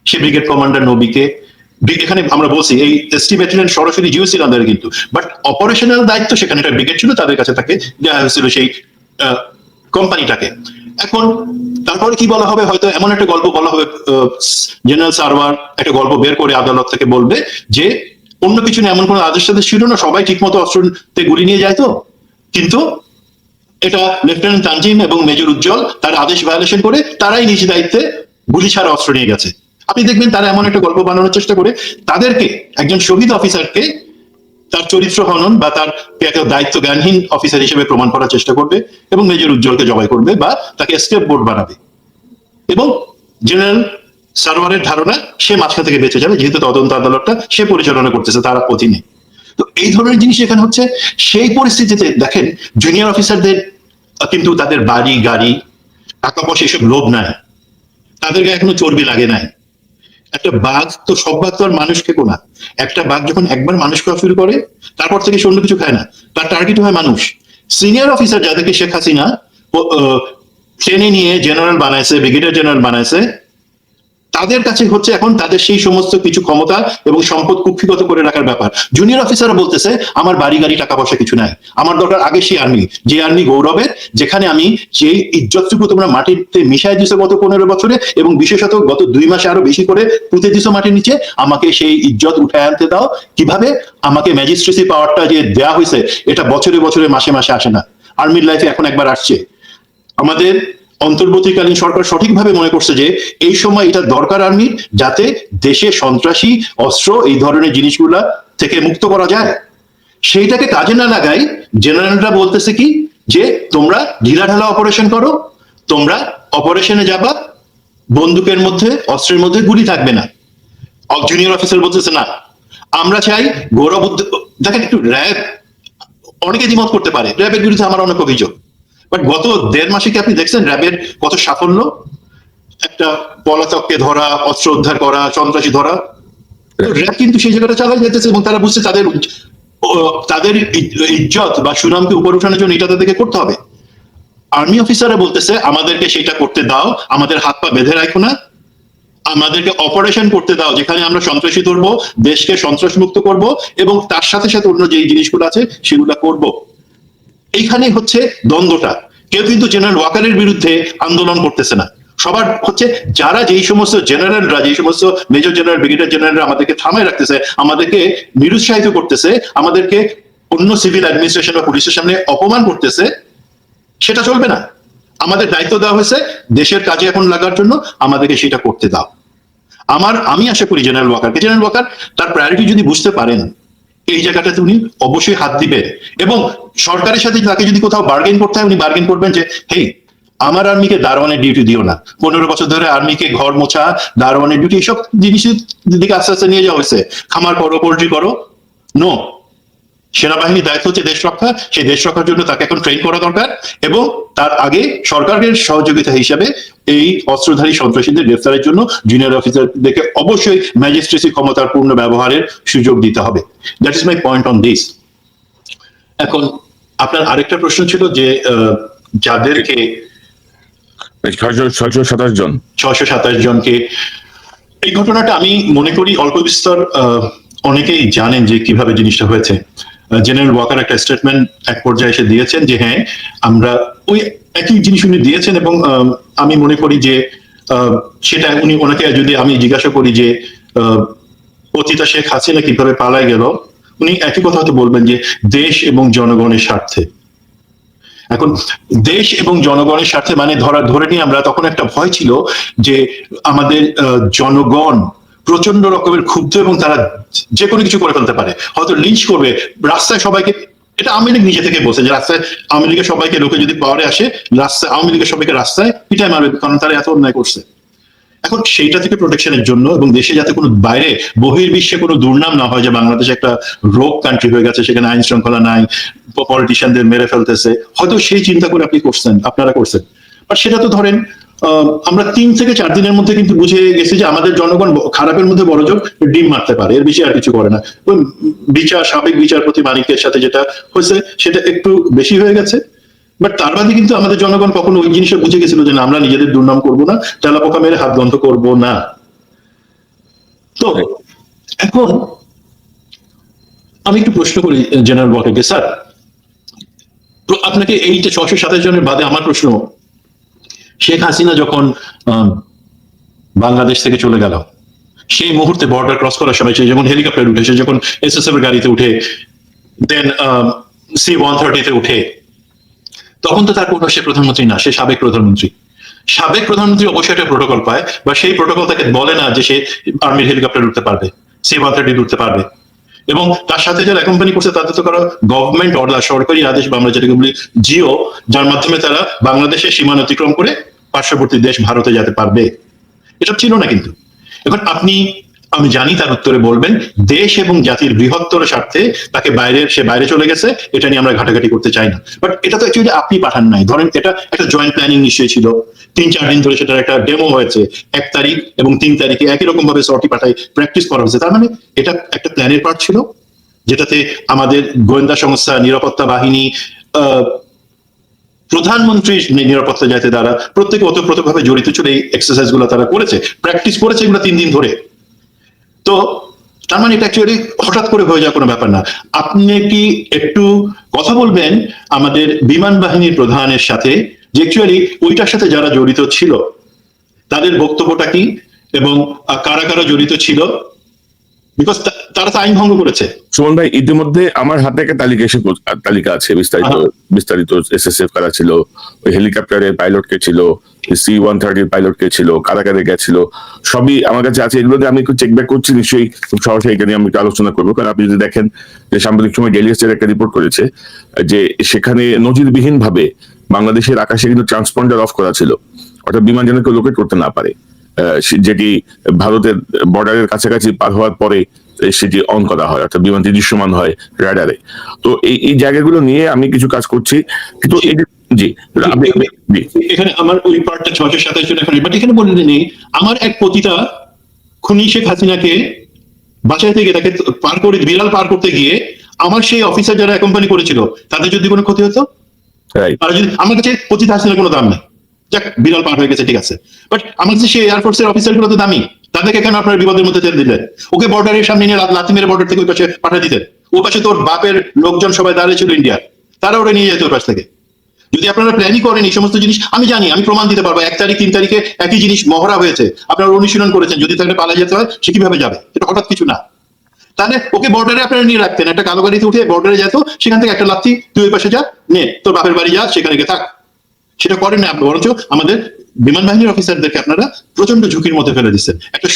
সে ব্রিগেড কমান্ডার নবীকে, এখানে আমরা বলছি এই এসটি ব্যাটালিয়ন সরাসরি জিওসির আন্ডারে, কিন্তু বাট অপারেশনাল দায়িত্ব সেখানে একটা ব্রিগেড ছিল, তাদের কাছে তাকে দেওয়া হয়েছিল সেই কোম্পানিটাকে। এখন তারপরে কি বলা হবে, হয়তো এমন একটা গল্প বলা হবে, জেনারেল সারওয়ার একটা গল্প বের করে আদালত থেকে বলবে যে অন্য কিছু না, এমন কোনো আদেশ টাদেশ ছিল না, সবাই ঠিকমতো অস্ত্রতে গুলি নিয়ে যায়, তো কিন্তু এটা লেফটেন্যান্ট তানজিম এবং মেজর উজ্জ্বল তার আদেশ ভায়োলেশন করে তারাই নিজ দায়িত্বে গুলি ছাড়া অস্ত্র নিয়ে গেছে। আপনি দেখবেন তারা এমন একটা গল্প বানানোর চেষ্টা করে তাদেরকে, একজন শহীদ অফিসারকে তার চরিত্র হনন বা তার দায়িত্ব জ্ঞানহীন অফিসার হিসেবে প্রমাণ করার চেষ্টা করবে, এবং মেজর উজ্জ্বলকে জবাই করবে বা তাকে স্কেপ বোর্ড বানাবে, এবং জেনারেল সারওয়ারের ধারণা সে মাঝখান থেকে বেঁচে যাবে, যেহেতু তদন্ত আদালতটা সে পরিচালনা করতেছে তার অধীনে। তো এই ধরনের জিনিস এখানে হচ্ছে। সেই পরিস্থিতিতে দেখেন জুনিয়র অফিসারদের কিন্তু তাদের বাড়ি গাড়ি টাকা পয়সা এসব লোভ নাই, তাদের গায়ে এখনো চর্বি লাগে নাই। একটা বাঘ তো, সব বাঘ তো আর মানুষ খেকো না। একটা বাঘ যখন একবার মানুষ খাওয়া শুরু করে, তারপর থেকে সে অন্য কিছু খায় না, তার টার্গেট হয় মানুষ। সিনিয়র অফিসার যাদেরকে শেখ হাসিনা ট্রেনে নিয়ে জেনারেল বানাইছে, ব্রিগেডিয়ার জেনারেল বানাইছে, তাদের কাছে হচ্ছে এখন তাদের সেই সমস্ত কিছু ক্ষমতা এবং সম্পদ কুক্ষিগত করে রাখার ব্যাপার। জুনিয়র অফিসাররা বলতেছে আমার বাড়ি গাড়ি টাকা পয়সা কিছু নাই, আমার দরকার আগে সেই আর্মি, যে আর্মি গৌরবের, যেখানে আমি যেই ইজ্জতটুকু তোমরা মাটিতে মিশাই দিছো গত 15 বছরে, এবং বিশেষত গত 2 মাসে আরো বেশি করে পুঁতে দিছো মাটির নিচে, আমাকে সেই ইজ্জত উঠায় আনতে দাও। কিভাবে? আমাকে ম্যাজিস্ট্রেসি পাওয়ারটা যে দেয়া হয়েছে, এটা বছরে বছরে মাসে মাসে আসে না, আর্মির লাইফে এখন একবার আসছে। আমাদের অন্তর্বর্তীকালীন সরকার সঠিকভাবে মনে করছে যে এই সময় এটা দরকার আর্মির, যাতে দেশে সন্ত্রাসী অস্ত্র এই ধরনের জিনিসগুলা থেকে মুক্ত করা যায়। সেইটাকে কাজে না লাগাই জেনারেলরা বলতেছে কি, যে তোমরা ঢিলাঢালা অপারেশন করো, তোমরা অপারেশনে যাবা, বন্দুকের মধ্যে, অস্ত্রের মধ্যে গুলি থাকবে না। জুনিয়র অফিসার বলতেছে না, আমরা চাই গৌরব। দেখেন একটু র্যাব, অনেকে দ্বিমত করতে পারে, র্যাবের বিরুদ্ধে আমার অনেক অভিযোগ, বাট গত 1.5 মাসে কি আপনি দেখছেন র্যাবের কত সাফল্য? একটা পলাতককে ধরা, অস্ত্র উদ্ধার করা, সন্ত্রাসী ধরা, র্যাব কিন্তু সেই জায়গাটা চালাই যেতেছে, এবং তারা বুঝছে তাদের তাদের ইজ্জত বা সুনামকে উপর উঠানোর জন্য এটা তাদেরকে করতে হবে। আর্মি অফিসাররা বলতেছে আমাদেরকে সেটা করতে দাও, আমাদের হাত পা বেঁধে রাখো না, আমাদেরকে অপারেশন করতে দাও, যেখানে আমরা সন্ত্রাসী ধরবো, দেশকে সন্ত্রাস মুক্ত করব, এবং তার সাথে সাথে অন্য যে জিনিসগুলো আছে সেগুলো করব। এইখানে হচ্ছে দ্বন্দ্বটা। কেউ কিন্তু জেনারেল ওয়াকারের বিরুদ্ধে আন্দোলন করতেছে না। সবার হচ্ছে যারা যেই সমস্ত জেনারেলরা, যেই সমস্ত মেজর জেনারেল, ব্রিগেডিয়ার জেনারেলরা আমাদেরকে থামায় রাখতেছে, আমাদেরকে নিরুৎসাহিত করতেছে, আমাদেরকে অন্য সিভিল অ্যাডমিনিস্ট্রেশন বা পুলিশের সামনে অপমান করতেছে, সেটা চলবে না। আমাদের দায়িত্ব দেওয়া হয়েছে দেশের কাজে এখন লাগার জন্য, আমাদেরকে সেটা করতে দাও। আমি আশা করি জেনারেল ওয়াকার তার প্রায়োরিটি যদি বুঝতে পারেন, এই জায়গাটাতে উনি অবশ্যই হাত দিবেন, এবং সরকারের সাথে তাকে যদি কোথাও বার্গেন করতে হয়, উনি বার্গেন করবেন যে হেই, আমার আর্মিকে দারোয়ানের ডিউটি দিও না। 15 বছর ধরে আর্মিকে ঘর মোছা, দারোয়ানের ডিউটি, এইসব জিনিসের দিকে আস্তে আস্তে নিয়ে যাওয়া হয়েছে। খামার করো, পোল্ট্রি করো, নো। সেনাবাহিনীর দায়িত্ব হচ্ছে দেশ রক্ষা, সেই দেশ রক্ষার জন্য তাকে এখন ট্রেন করা দরকার, এবং তার আগে সরকারের সহযোগিতা হিসাবে এই অস্ত্রধারী সন্ত্রাসীদের গ্রেফতারের জন্য জুনিয়র অফিসারদেরকে অবশ্যই ম্যাজিস্ট্রেসি ক্ষমতার পূর্ণ ব্যবহারের সুযোগ দিতে হবে। That is my point on this. এখন আপনার আরেকটা প্রশ্ন ছিল যে যাদেরকে 627 জন 627 জনকে, এই ঘটনাটা আমি মনে করি অল্প বিস্তর অনেকেই জানেন যে কিভাবে জিনিসটা হয়েছে। জেনারেল ওয়াকার একটা স্টেটমেন্ট এক পর্যায়ে এসে দিয়েছেন যে হ্যাঁ, আমরা ওই একই জিনিস উনি দিয়েছেন, এবং আমি মনে করি যে সেটা ওনাকে যদি আমি জিজ্ঞাসা করি যে পতিতা শেখ হাসিনা কিভাবে পালায় গেল, উনি একই কথা হয়তো বলবেন যে দেশ এবং জনগণের স্বার্থে। এখন দেশ এবং জনগণের স্বার্থে মানে ধরে নিয়ে আমরা তখন একটা ভয় ছিল যে আমাদের জনগণ প্রচন্ড রকমের ক্ষুব্ধ, এবং তারা যে কোনো কিছু করে ফেলতে পারে, হয়তো লিঞ্চ করবে, রাস্তায় সবাইকে, এটা আওয়ামী লীগ নিজে থেকে বলছে যে রাস্তায় আওয়ামী লীগের সবাইকে, লোকে যদি পাওয়ারে আসে রাস্তায়, আওয়ামী লীগের সবাইকে রাস্তায় পিটায় মারবে, কারণ তারা এত অন্যায় করছে। এখন সেইটা থেকে প্রোটেকশনের জন্য, এবং দেশে যাতে কোনো বাইরে বহির্বিশ্বে কোনো দুর্নাম না হয় যে বাংলাদেশ একটা রোগ কান্ট্রি হয়ে গেছে, সেখানে আইন শৃঙ্খলা নাই, পলিটিশিয়ানদের মেরে ফেলতেছে, হয়তো সেই চিন্তা করে আপনারা করছেন। বাট সেটা তো ধরেন আমরা 3 থেকে 4 দিনের মধ্যে কিন্তু বুঝে গেছি যে আমাদের জনগণ খারাপের মধ্যে বড় জোর ডিম মারতে পারে, এর বেশি আর কিছু করে না। ওই সাবেক বিচারপতি মানিকের সাথে যেটা হয়েছে সেটা একটু বেশি হয়ে গেছে, বাট তার বাদে কিন্তু আমাদের জনগণ কখনো ওই জিনিসটা বুঝে গেছিল যে না, আমরা নিজেদের দুর্নাম করব না, তেলাপোকা মেরে হাত বন্ধ করব না। তো এখন আমি একটু প্রশ্ন করি জেনারেল ওয়াকারকে, স্যার আপনাকে এইটা 627 জনের বাদে আমার প্রশ্ন, শেখ হাসিনা যখন বাংলাদেশ থেকে চলে গেল, সেই মুহূর্তে বর্ডার ক্রস করার সময় সে যখন হেলিকপ্টার উঠে, সে যখন এসএসএফ এর গাড়িতে উঠে, দেন C-130 উঠে, তখন তো তার কোনো সে প্রধানমন্ত্রী না, সে সাবেক প্রধানমন্ত্রী। সাবেক প্রধানমন্ত্রী অবশ্যই একটা প্রোটোকল পায়, বা সেই প্রোটোকল তাকে বলে না যে সে আর্মির হেলিকপ্টার উঠতে পারবে, C-130 উঠতে পারবে। এবং তার সাথে যারা কোম্পানি করছে তাদের তো কারো গভর্নমেন্ট অর্ডার, সরকারি আদেশ বা আমরা যেটাকে বলি জিও, যার মাধ্যমে তারা বাংলাদেশের সীমানা অতিক্রম করে পার্শ্ববর্তী দেশ ভারতে যেতে পারবে, এটা ছিল না। কিন্তু এখন আমি জানি তার উত্তরে বলবেন দেশ এবং জাতির বৃহত্তর স্বার্থে তাকে সে বাইরে চলে গেছে, এটা নিয়ে আমরা ঘাটাঘাটি করতে চাই না। বাট এটা তো অ্যাকচুয়ালি আপনি পাঠান নাই, ধরেন এটা একটা জয়েন্ট প্ল্যানিং নিশ্চয়ই ছিল, 3-4 দিন ধরে সেটার একটা ডেমো হয়েছে, 1 তারিখ এবং 3 তারিখে একই রকম ভাবে সর্টি পাঠায় প্র্যাকটিস করা হয়েছে। তার মানে এটা একটা প্ল্যানের পার্ট ছিল, যেটাতে আমাদের গোয়েন্দা সংস্থা, নিরাপত্তা বাহিনী, প্রধানমন্ত্রীর নিরাপত্তা যাতে তারা প্রত্যেকে ওতপ্রোতভাবে জড়িত ছিল, এই এক্সারসাইজ গুলো তারা করেছে, প্র্যাকটিস করেছে এগুলো 3 দিন ধরে। তো তার মানে এটা অ্যাকচুয়ালি হঠাৎ করে হয়ে যাওয়ার কোনো ব্যাপার না। আপনি কি একটু কথা বলবেন আমাদের বিমান বাহিনীর প্রধানের সাথে, যে অ্যাকচুয়ালি ওইটার সাথে যারা জড়িত ছিল তাদের বক্তব্যটা কি, এবং কারা কারা জড়িত ছিল, বিকজ তারা তো আইন ভঙ্গ করেছে। সুমন ভাই, ইতিমধ্যে আমার হাতে একটা তালিকা আছে, বিস্তারিত এসএসএফ কারা ছিল, ওই হেলিকপ্টারের পাইলট কে ছিল, C-130 পাইলট কে ছিল, কারা কারা গেছিল, সবই আমার কাছে আছে। এগুলোতে আমি একটু চেক ব্যাক করছি, নিশ্চয়ই খুব সহজে এটা নিয়ে আমি একটু আলোচনা করবো। কারণ আপনি যদি দেখেন যে সাম্প্রতিক সময় ডেলিয়াসের একটা রিপোর্ট করেছে যে সেখানে নজিরবিহীন ভাবে বাংলাদেশের আকাশে কিন্তু ট্রান্সপন্ডার অফ করা ছিল, অর্থাৎ বিমান যেন কেউ লোকেট করতে না পারে, যেটি ভারতের বর্ডারের কাছাকাছি পার হওয়ার পরে সেটি অন করা হয়, অর্থাৎ বিমানটি দৃশ্যমান হয় রাডারে। তো এই জায়গাগুলো নিয়ে আমি কিছু কাজ করছি, কিন্তু জি এখানে আমার ওই পার্টটা 627 জন এখন, বাট এখানে বললেন নেই আমার এক পতিতা খুনি শেখ হাসিনাকে বাঁচাইতে গিয়ে, তাকে বিড়াল পার করতে গিয়ে আমার সেই অফিসার যারা কোম্পানি করেছিল তাদের যদি কোনো ক্ষতি হতো, আর যদি আমার কাছে পতিতা হাসিনার কোনো দাম নেই, যাক বিরল পার হয়ে গেছে, ঠিক আছে, বাট আমার কাছে সেই এয়ারফোর্সের অফিসার গুলো তো দামি, তাদেরকে কেন আপনার বিপদের মধ্যে টেনে দিলেন? ওকে বর্ডারের সামনে নিয়ে লাথি মেরে বর্ডার থেকে ওই পাশে পাঠিয়ে দিতেন। ওই পাশে তোর বাপের লোকজন সবাই দাঁড়িয়ে ছিল ইন্ডিয়ার, তারা ওরা নিয়ে যেত ওই পাশ থেকে। যদি আপনারা প্ল্যানই করেন এই সমস্ত জিনিস, আমি জানি, আমি প্রমাণ দিতে পারবো 1 তারিখ 3 তারিখে একই জিনিস মহড়া হয়েছে, আপনারা অনুশীলন করেছেন, যদি তাকে পালা যেতে হয় সে কিভাবে যাবে, এটা হঠাৎ কিছু না। তাহলে ওকে বর্ডারে আপনারা নিয়ে রাখতেন, একটা কালো গাড়িতে উঠে বর্ডারে যেত, সেখান থেকে একটা লাথি, তুই ওই পাশে যা, নে তোর বাপের বাড়ি যা, সেখানে গিয়ে থাক। সেটা করেন না আপনি, বরঞ্চ আমাদের বিমান বাহিনীর অফিসারদেরকে আপনারা প্রচন্ড ঝুঁকির মধ্যে ফেলে দিচ্ছেন। একটা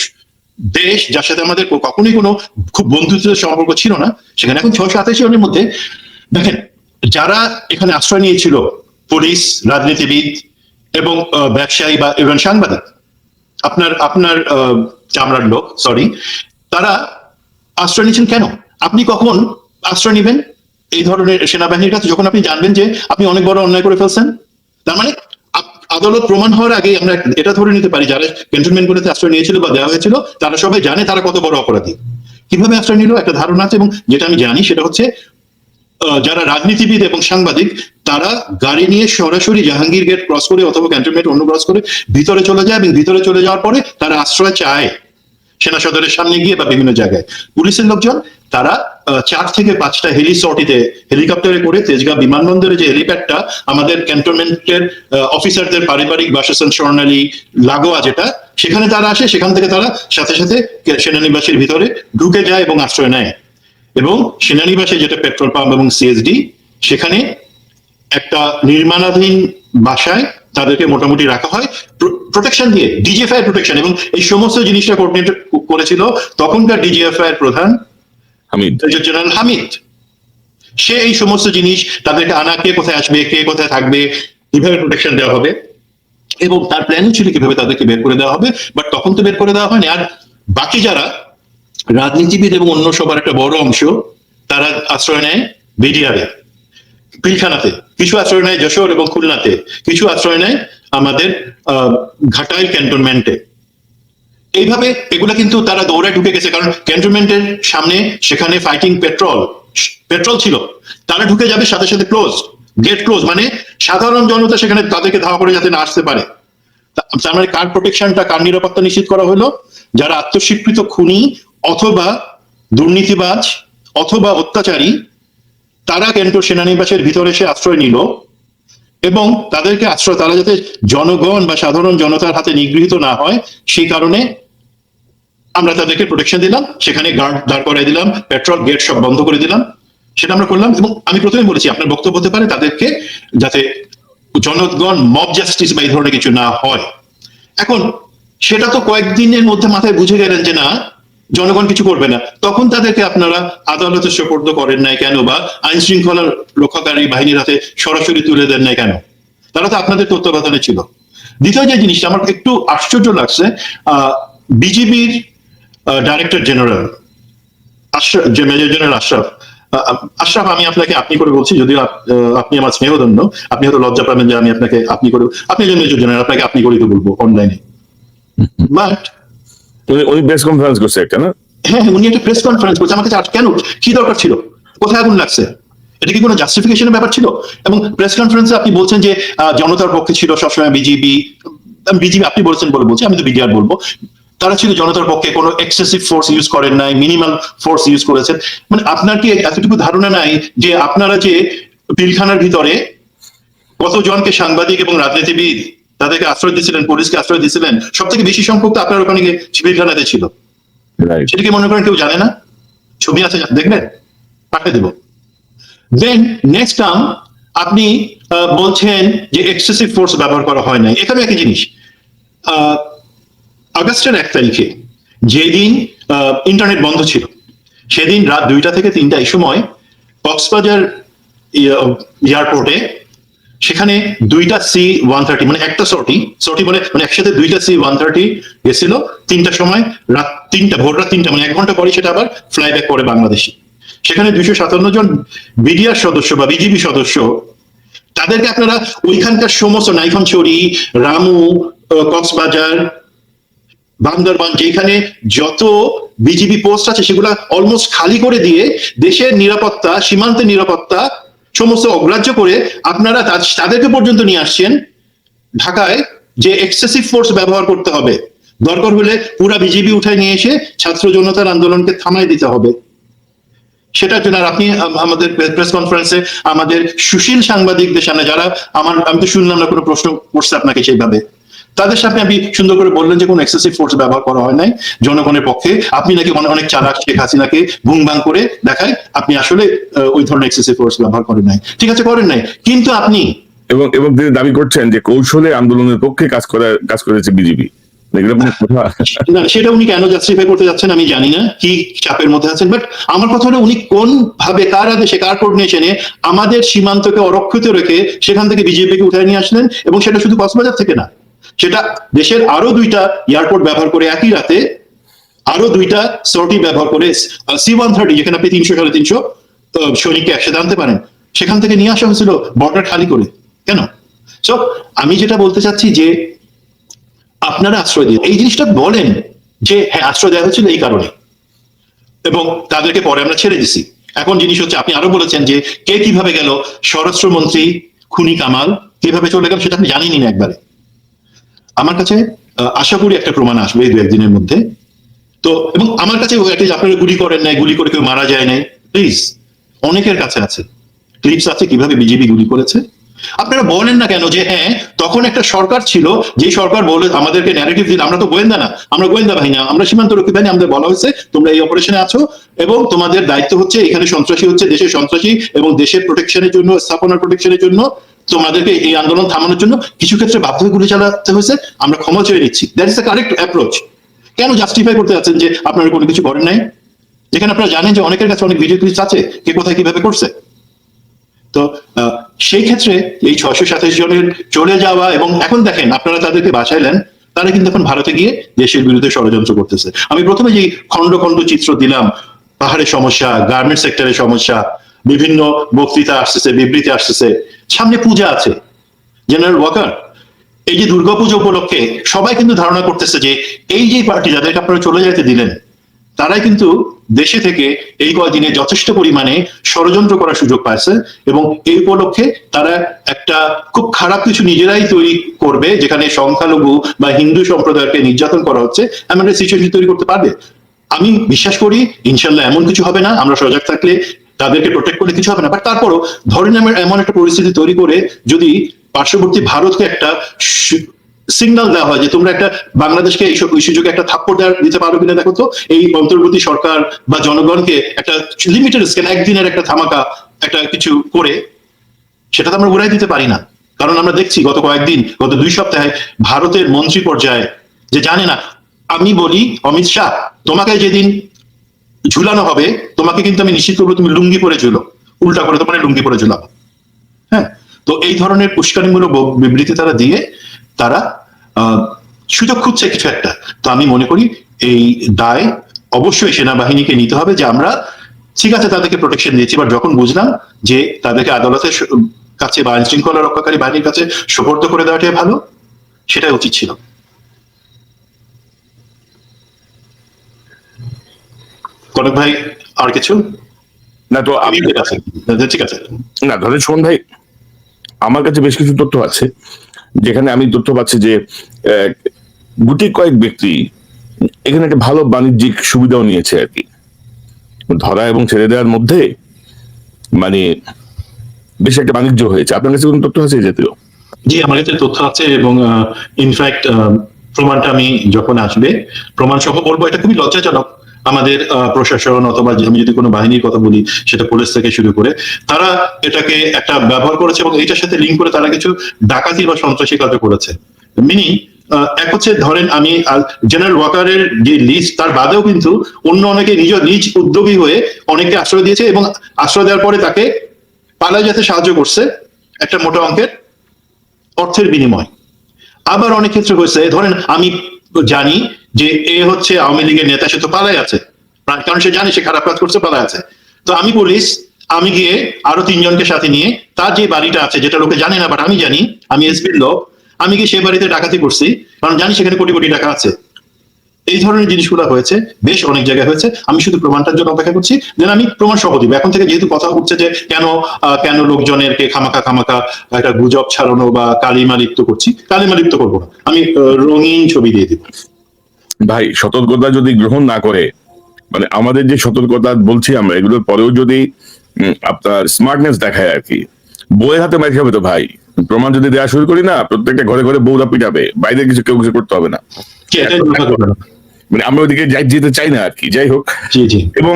দেশ যার সাথে আমাদের কখনোই কোনো খুব বন্ধুত্বের সম্পর্ক ছিল না, সেখানে এখন 687 জনের মধ্যে দেখেন যারা এখানে আশ্রয় নিয়েছিল, পুলিশ, রাজনীতিবিদ এবং ব্যবসায়ী বা ইভেন সাংবাদিক, আপনার আপনার চামড়ার লোক, সরি, তারা আশ্রয় নিচ্ছেন কেন? আপনি কখন আশ্রয় নেবেন এই ধরনের সেনাবাহিনীর কাছে? যখন আপনি জানবেন যে আপনি অনেক বড় অন্যায় করে ফেলছেন। তার মানে আদালত প্রমাণ হওয়ার আগে আমরা এটা ধরে নিতে পারি যারা ক্যান্টনমেন্টগুলোতে আশ্রয় নিয়েছিল বা দেওয়া হয়েছিল তারা সবাই জানে তারা কত বড় অপরাধী। কিভাবে আশ্রয় নিল একটা ধারণা আছে, এবং যেটা আমি জানি সেটা হচ্ছে যারা রাজনীতিবিদ এবং সাংবাদিক তারা গাড়ি নিয়ে সরাসরি জাহাঙ্গীর গেট ক্রস করে অথবা ক্যান্টনমেন্ট অন্য ক্রস করে ভিতরে চলে যায়, এবং ভিতরে চলে যাওয়ার পরে তারা আশ্রয় চায় সেনা সদরের সামনে গিয়ে বা বিভিন্ন জায়গায়। পুলিশের লোকজন তারা 4 থেকে 5টা হেলিসর্টিতে হেলিকপ্টারে করে তেজগাঁ বিমানবন্দরে যে হেলিপ্যাডটা আমাদের ক্যান্টনমেন্টের অফিসারদের পারিবারিক বাসস্থান স্বর্ণালী লাগোয়া যেটা, সেখানে তারা আসে, সেখান থেকে তারা সাথে সাথে সেনানিবাসের ভিতরে ঢুকে যায় এবং আশ্রয় নেয়। এবং সেনানিবাসে যেটা পেট্রোল পাম্প এবং সিএসডি, সেখানে একটা নির্মাণাধীন বাসায় তাদেরকে মোটামুটি রাখা হয় প্রোটেকশন দিয়ে, ডিজিএফআই প্রোটেকশন। এবং এই সমস্ত জিনিসটা কোঅর্ডিনেট করেছিল তখনকার ডিজিএফআই এর প্রধান মেজর জেনারেল হামিদ। সে এই সমস্ত জিনিস তাদেরকে আনা, কে কোথায় আসবে, কে কোথায় থাকবে, কিভাবে প্রোটেকশন দেওয়া হবে, এবং তার প্ল্যানও ছিল কিভাবে তাদেরকে বের করে দেওয়া হবে। বাট তখন তো বের করে দেওয়া হয়নি। আর বাকি যারা রাজনীতিবিদ এবং অন্য সবার একটা বড় অংশ তারা আশ্রয় নেয় বিডিআরে, পিলখানাতে, কিছু আশ্রয় নেয় যশোর এবং খুলনাতে, কিছু আশ্রয় নেয় আমাদের ঘাটাইল ক্যান্টনমেন্টে। এইভাবে এগুলা কিন্তু তারা দৌড়ে ঢুকে গেছে, কারণ ক্যান্টনমেন্টের সামনে সেখানে ফাইটিং পেট্রোল ছিল, তারা ঢুকে যাবে সাথে সাথে ক্লোজ, গেট ক্লোজ, মানে সাধারণ জনতা সেখানে তাদেরকে ধাওয়া করে যাতে না আসতে পারে। তার মানে কার প্রোটেকশনটা, কার নিরাপত্তা নিশ্চিত করা হলো? যারা আত্মস্বীকৃত খুনি অথবা দুর্নীতিবাজ অথবা অত্যাচারী তারা ক্যান্টন সেনানিবাসের ভিতরে এসে আশ্রয় নিল, এবং তাদেরকে আশ্রয়, তারা যাতে জনগণ বা সাধারণ জনতার হাতে নিগৃহীত না হয় সেই কারণে আমরা তাদেরকে প্রোটেকশন দিলাম, সেখানে গার্ড দাঁড় করাই দিলাম, পেট্রোল গেট সব বন্ধ করে দিলাম, সেটা আমরা করলাম। এবং আমি প্রথমে বলেছি আপনার বক্তব্য হতে পারে তাদেরকে যাতে জনগণ মব জাস্টিস বা এই ধরনের কিছু না হয়। এখন সেটা তো কয়েকদিনের মধ্যে মাথায় বুঝে গেলেন যে না, জনগণ কিছু করবে না, তখন তাদেরকে আপনারা আদালতে সোপর্দ করেন নাই কেন, বা আইন শৃঙ্খলা রক্ষাকারী বাহিনীর হাতে সরাসরি তুলে দেন নাই কেন? তারা তো আপনাদের তত্ত্বাবধানে ছিল। দ্বিতীয় যে জিনিসটা আমার একটু আশ্চর্য লাগছে, বিজিবির ডাইরেক্টর জেনারেল যে মেজর জেনারেল আশরাফ, আমি আপনাকে আপনি করে বলছি, যদিও আপনি আমার স্নেহধন্য, আপনি হয়তো লজ্জা পাবেন যে আমি আপনাকে আপনি করে, আপনি একজন মেজর জেনারেল, আপনাকে আপনি করে তো বলবো অনলাইনে। বাট উনি প্রেস কনফারেন্স করছে একটা, না? হ্যাঁ, উনি একটা প্রেস কনফারেন্স করছে, আমাকে কেন, কি দরকার ছিল, কোথায় আগুন লাগছে, এটা কি কোনো জাস্টিফিকেশনের ব্যাপার ছিল? এবং প্রেস কনফারেন্সে আপনি বলছেন যে জনতার পক্ষে ছিল সবসময় বিজিবি, আপনি বলছেন বলে বলছি, আমি তো বিডিআর বলবো, তারা ছিল জনতার পক্ষে, কোনো এক্সেসিভ ফোর্স ইউজ করেন নাই, মিনিমাল ফোর্স ইউজ করেছেন। মানে আপনার কি এতটুকু ধারণা নাই যে আপনারা যে পিলখানার ভিতরে কতজনকে সাংবাদিক এবং রাজনীতিবিদ তাদেরকে আশ্রয় দিয়েছিলেন, পুলিশকে আশ্রয় দিয়েছিলেন, সব থেকে বেশি সংখ্যক তো আপনার ওখানে পিলখানাতে ছিল। সেটা কি মনে করেন কেউ জানে না? ছবি আছে, দেখবেন, পাঠিয়ে দেব। দেন নেক্সট টার্ম আপনি বলছেন যে এক্সেসিভ ফোর্স ব্যবহার করা হয় নাই। এখানে একই জিনিস, আগস্টের 1 তারিখে যেদিন ইন্টারনেট বন্ধ ছিল, সেদিন রাত 2টা থেকে 3টা এই সময় কক্সবাজার এয়ারপোর্টে সেখানে 2টা C-130, মানে একটা সর্টি মানে একসাথে 2টা C-130 গেছিল 3টার সময়, রাত 3টা, ভোর রাত 3টা, মানে 1 ঘন্টা পরে সেটা আবার ফ্লাই ব্যাক করে বাংলাদেশে। সেখানে 257 জন বিডিআর সদস্য বা বিজিবি সদস্য, তাদেরকে আপনারা ওইখানকার সমস্ত নাইখানছড়ি, রামু, কক্সবাজার, বান্দরবান, যেখানে যত বিজিবি পোস্ট আছে সেগুলা অলমোস্ট খালি করে দিয়ে দেশের নিরাপত্তা, সীমান্তের নিরাপত্তা সমস্ত অগ্রাহ্য করে আপনারা তাদেরকে পর্যন্ত নিয়ে আসছেন ঢাকায় যে এক্সেসিভ ফোর্স ব্যবহার করতে হবে, দরকার হলে পুরা বিজেপি উঠায় নিয়ে এসে ছাত্র জনতার আন্দোলনকে থামাই দিতে হবে, সেটার জন্য। আর আপনি আমাদের প্রেস কনফারেন্সে আমাদের সুশীল সাংবাদিকদের সামনে, যারা আমি তো শুনলাম না কোনো প্রশ্ন করছে আপনাকে সেইভাবে, তাদের সামনে আপনি সুন্দর করে বললেন যে কোনো এক্সেসিভ ফোর্স ব্যবহার করা হয় নাই জনগণের পক্ষে। আপনি নাকি অনেক চালাক, শেখ হাসিনাকে ভুং ভাং করে দেখায় আপনি আসলে ওই ধরনের এক্সেসিভ ফোর্স ব্যবহার করেন নাই। ঠিক আছে, করেন নাই, কিন্তু আপনি এবং তিনি দাবি করছেন যে কৌশলে আন্দোলনের পক্ষে কাজ করেছে বিজেপি। না, সেটা উনি কেন জাস্টিফাই করতে যাচ্ছেন আমি জানি না, কি চাপের মধ্যে আছেন। বাট আমার কথা হলো, উনি কোন ভাবে, কার আদেশে, কার কোঅর্ডিনেশনে আমাদের সীমান্তকে অরক্ষিত রেখে সেখান থেকে বিজেপিকে উঠায় নিয়ে আসলেন, এবং সেটা শুধু কক্সবাজার থেকে না, সেটা দেশের আরো 2টা এয়ারপোর্ট ব্যবহার করে একই রাতে আরো 2টা সর্টি ব্যবহার করে C-130, যেখানে আপনি 300-350 সৈনিককে একসাথে আনতে পারেন, সেখান থেকে নিয়ে আসা হয়েছিল বর্ডার খালি করে। কেন? সো আমি যেটা বলতে চাচ্ছি যে আপনারা আশ্রয় দিয়ে এই জিনিসটা বলেন যে হ্যাঁ আশ্রয় দেওয়া হয়েছিল এই কারণে, এবং তাদেরকে পরে আমরা ছেড়ে দিছি। এখন জিনিস হচ্ছে, আপনি আরো বলেছেন যে কে কিভাবে গেল, স্বরাষ্ট্রমন্ত্রী খুনি কামাল কিভাবে চলে গেল সেটা আপনি জানেনই না একবারে। আমার কাছে আশা করি একটা প্রমাণ আসবে এই 2-1 দিনের মধ্যে। তো এবং আমার কাছে আপনারা গুলি করেন নাই, গুলি করে কেউ মারা যায় নাই, প্লিজ, অনেকের কাছে আছে, ক্লিপস আছে কিভাবে বিজেপি গুলি করেছে। আপনারা বলেন না কেন যে হ্যাঁ তখন একটা সরকার ছিল, যে সরকার বলে আমাদেরকে ন্যারেটিভ দিল, আমরা তো গোয়েন্দা না, আমরা গোয়েন্দা বাহিনী না, আমরা সীমান্তরক্ষী বাহিনী, আমাদের বলা হয়েছে তোমরা এই অপারেশনে আছো এবং তোমাদের দায়িত্ব হচ্ছে এখানে সন্ত্রাসী হচ্ছে, দেশের সন্ত্রাসী এবং দেশের প্রোটেকশনের জন্য, স্থাপনার প্রোটেকশনের জন্য তোমাদেরকে এই আন্দোলন থামানোর জন্য কিছু ক্ষেত্রে বাধ্য হয়ে গুলি চালাতে হয়েছে, আমরা ক্ষমা চেয়ে নিচ্ছি। That is the correct approach. কেন জাস্টিফাই করতে যাচ্ছেন যে আপনারা কোনো কিছু করেন নাই, যেখানে আপনারা জানেন যে অনেকের কাছে অনেক ভিডিও ক্লিপস আছে কে কোথায় কিভাবে করছে। তো সেই ক্ষেত্রে এই 627 জনের চলে যাওয়া, এবং এখন দেখেন আপনারা তাদেরকে বাঁচাইলেন, তারা কিন্তু এখন ভারতে গিয়ে দেশের বিরুদ্ধে ষড়যন্ত্র করতেছে। আমি প্রথমে যে খন্ড খন্ড চিত্র দিলাম, পাহাড়ের সমস্যা, গার্মেন্ট সেক্টরের সমস্যা, বিভিন্ন বক্তৃতা আসতেছে, বিবৃতি আসতেছে, সামনে পূজা আছে, জেনারেল ওয়াকার, এই যে দুর্গাপূজা উপলক্ষে সবাই কিন্তু ধারণা করতেছে যে এই যে পার্টি যাদেরকে আপনারা চলে যেতে দিলেন, তারাই কিন্তু দেশে থেকে এই কয়েকদিনে যথেষ্ট পরিমাণে ষড়যন্ত্র করার সুযোগ পাইছে, এবং এই উপলক্ষে তারা একটা খুব খারাপ কিছু নিজেরাই তৈরি করবে, যেখানে সংখ্যালঘু বা হিন্দু সম্প্রদায়কে নির্যাতন করা হচ্ছে, এমন একটা সিচুয়েশন তৈরি করতে পারবে। আমি বিশ্বাস করি ইনশাল্লাহ এমন কিছু হবে না, আমরা সজাগ থাকলে, তাদেরকে প্রোটেক্ট করলে কিছু হবে না। বাট তারপরও ধরেন এমন একটা পরিস্থিতি তৈরি করে যদি পার্শ্ববর্তী ভারতকে একটা সিগন্যাল দেওয়া হয় যে তোমরা একটা বাংলাদেশকে এই সুযোগে একটা থাপ্পড় দিতে পারো কিনা দেখো তো, এই অন্তর্বর্তী সরকার বা জনগণকে একটা লিমিটেড স্কেল, একদিনের একটা ধামাকা একটা কিছু করে, সেটা তো আমরা উড়াই দিতে পারি না। কারণ আমরা দেখছি গত কয়েকদিন, গত 2 সপ্তাহে ভারতের মন্ত্রী পর্যায়ে যে জানে না, আমি বলি অমিত শাহ, তোমাকে যেদিন ঝুলানো হবে তোমাকে কিন্তু আমি নিশ্চিত করবো তুমি লুঙ্গি পরে ঝুলো, উল্টা করে তোমার লুঙ্গি পরে ঝুলাবো। হ্যাঁ, তো এই ধরনের উস্কানিমূলক বিবৃতি তারা দিয়ে তারা সুযোগ খুঁজছে কিছু একটা। তো আমি মনে করি এই দায় অবশ্যই সেনাবাহিনীকে নিতে হবে, যে আমরা ঠিক আছে তাদেরকে প্রোটেকশন দিয়েছি, বাট যখন বুঝলাম যে তাদেরকে আদালতের কাছে বা আইন শৃঙ্খলা রক্ষাকারী বাহিনীর কাছে সোপর্দ করে দেওয়াটাই ভালো, সেটাই উচিত ছিল। কনক ভাই আর কিছু না? তো ঠিক আছে না, ধরেন শোন ভাই, আমার কাছে বেশ কিছু তথ্য আছে, যেখানে আমি তথ্য পাচ্ছি যে গুটি কয়েক ব্যক্তি এখানে একটা ভালো বাণিজ্যিক সুবিধাও নিয়েছে আর কি, ধরা এবং ছেড়ে দেওয়ার মধ্যে মানে বেশ একটা বাণিজ্য হয়েছে। আপনার কাছে কোনো তথ্য আছে এই জাতীয়? জি, আমার কাছে তথ্য আছে, এবং ইনফ্যাক্ট প্রমাণটা আমি যখন আসবে প্রমাণ সহ বলবো। এটা খুবই লজ্জাজনক, আমাদের প্রশাসন অথবা আমি যদি কোনো বাহিনীর কথা বলি, সেটা পুলিশ থেকে শুরু করে, তারা এটাকে একটা ব্যবহার করেছে এবং এটার সাথে লিঙ্ক করে তারা কিছু ডাকাতি বা সন্ত্রাসী কাজ করেছে। মিনিং এক হচ্ছে, ধরেন আমি জেনারেল ওয়াকারের যে লিস্ট, তার বাদেও কিন্তু অন্য অনেকে নিজ উদ্যোগী হয়ে অনেকে আশ্রয় দিয়েছে, এবং আশ্রয় দেওয়ার পরে তাকে পালায় যেতে সাহায্য করছে একটা মোটা অঙ্কের অর্থের বিনিময়। আবার অনেক ক্ষেত্রে হয়েছে, ধরেন আমি জানি যে এ হচ্ছে আওয়ামী লীগের নেতা, সে তো পালায় আছে, কারণ সে জানে সে খারাপ কাজ করছে, পালায় আছে। তো আমি পুলিশ, আমি গিয়ে আরো 3 জনকে সাথে নিয়ে তার যে বাড়িটা আছে, যেটা লোকে জানে না বাট আমি জানি, আমি এসপির লোক, আমি গিয়ে সে বাড়িতে ডাকাতি করছি, কারণ জানি সেখানে কোটি কোটি টাকা আছে, এই ধরনের জিনিসগুলো হয়েছে, বেশ অনেক জায়গায় হয়েছে। আমি শুধু প্রমাণটার জন্য অপেক্ষা করছি, দেন আমি প্রমাণ সহ দিব। এখন থেকে যেহেতু কথা উঠছে যে কেন লোকজনেরকে খামাকা একটা গুজব ছড়ানো বা কালিমা লিপ্ত করছি, কালিমা লিপ্ত করবো না, আমি রঙিন ছবি দিয়ে দিব। ভাই সতর্কতা যদি গ্রহণ না করে, মানে আমাদের যে সতর্কতা বলছি আমরা, এগুলোর পরেও যদি আপনার স্মার্টনেস দেখায় আর কি, বইয়ের হাতে মাইর খাবে তো ভাই। প্রমাণ যদি দেওয়া শুরু করি না, প্রত্যেকটা ঘরে ঘরে বউরা পিটাবে, বাইরে কেউ কিছু করতে হবে না। মানে আমরা ওইদিকে যেতে চাই না আর কি। যাই হোক, জি জি। এবং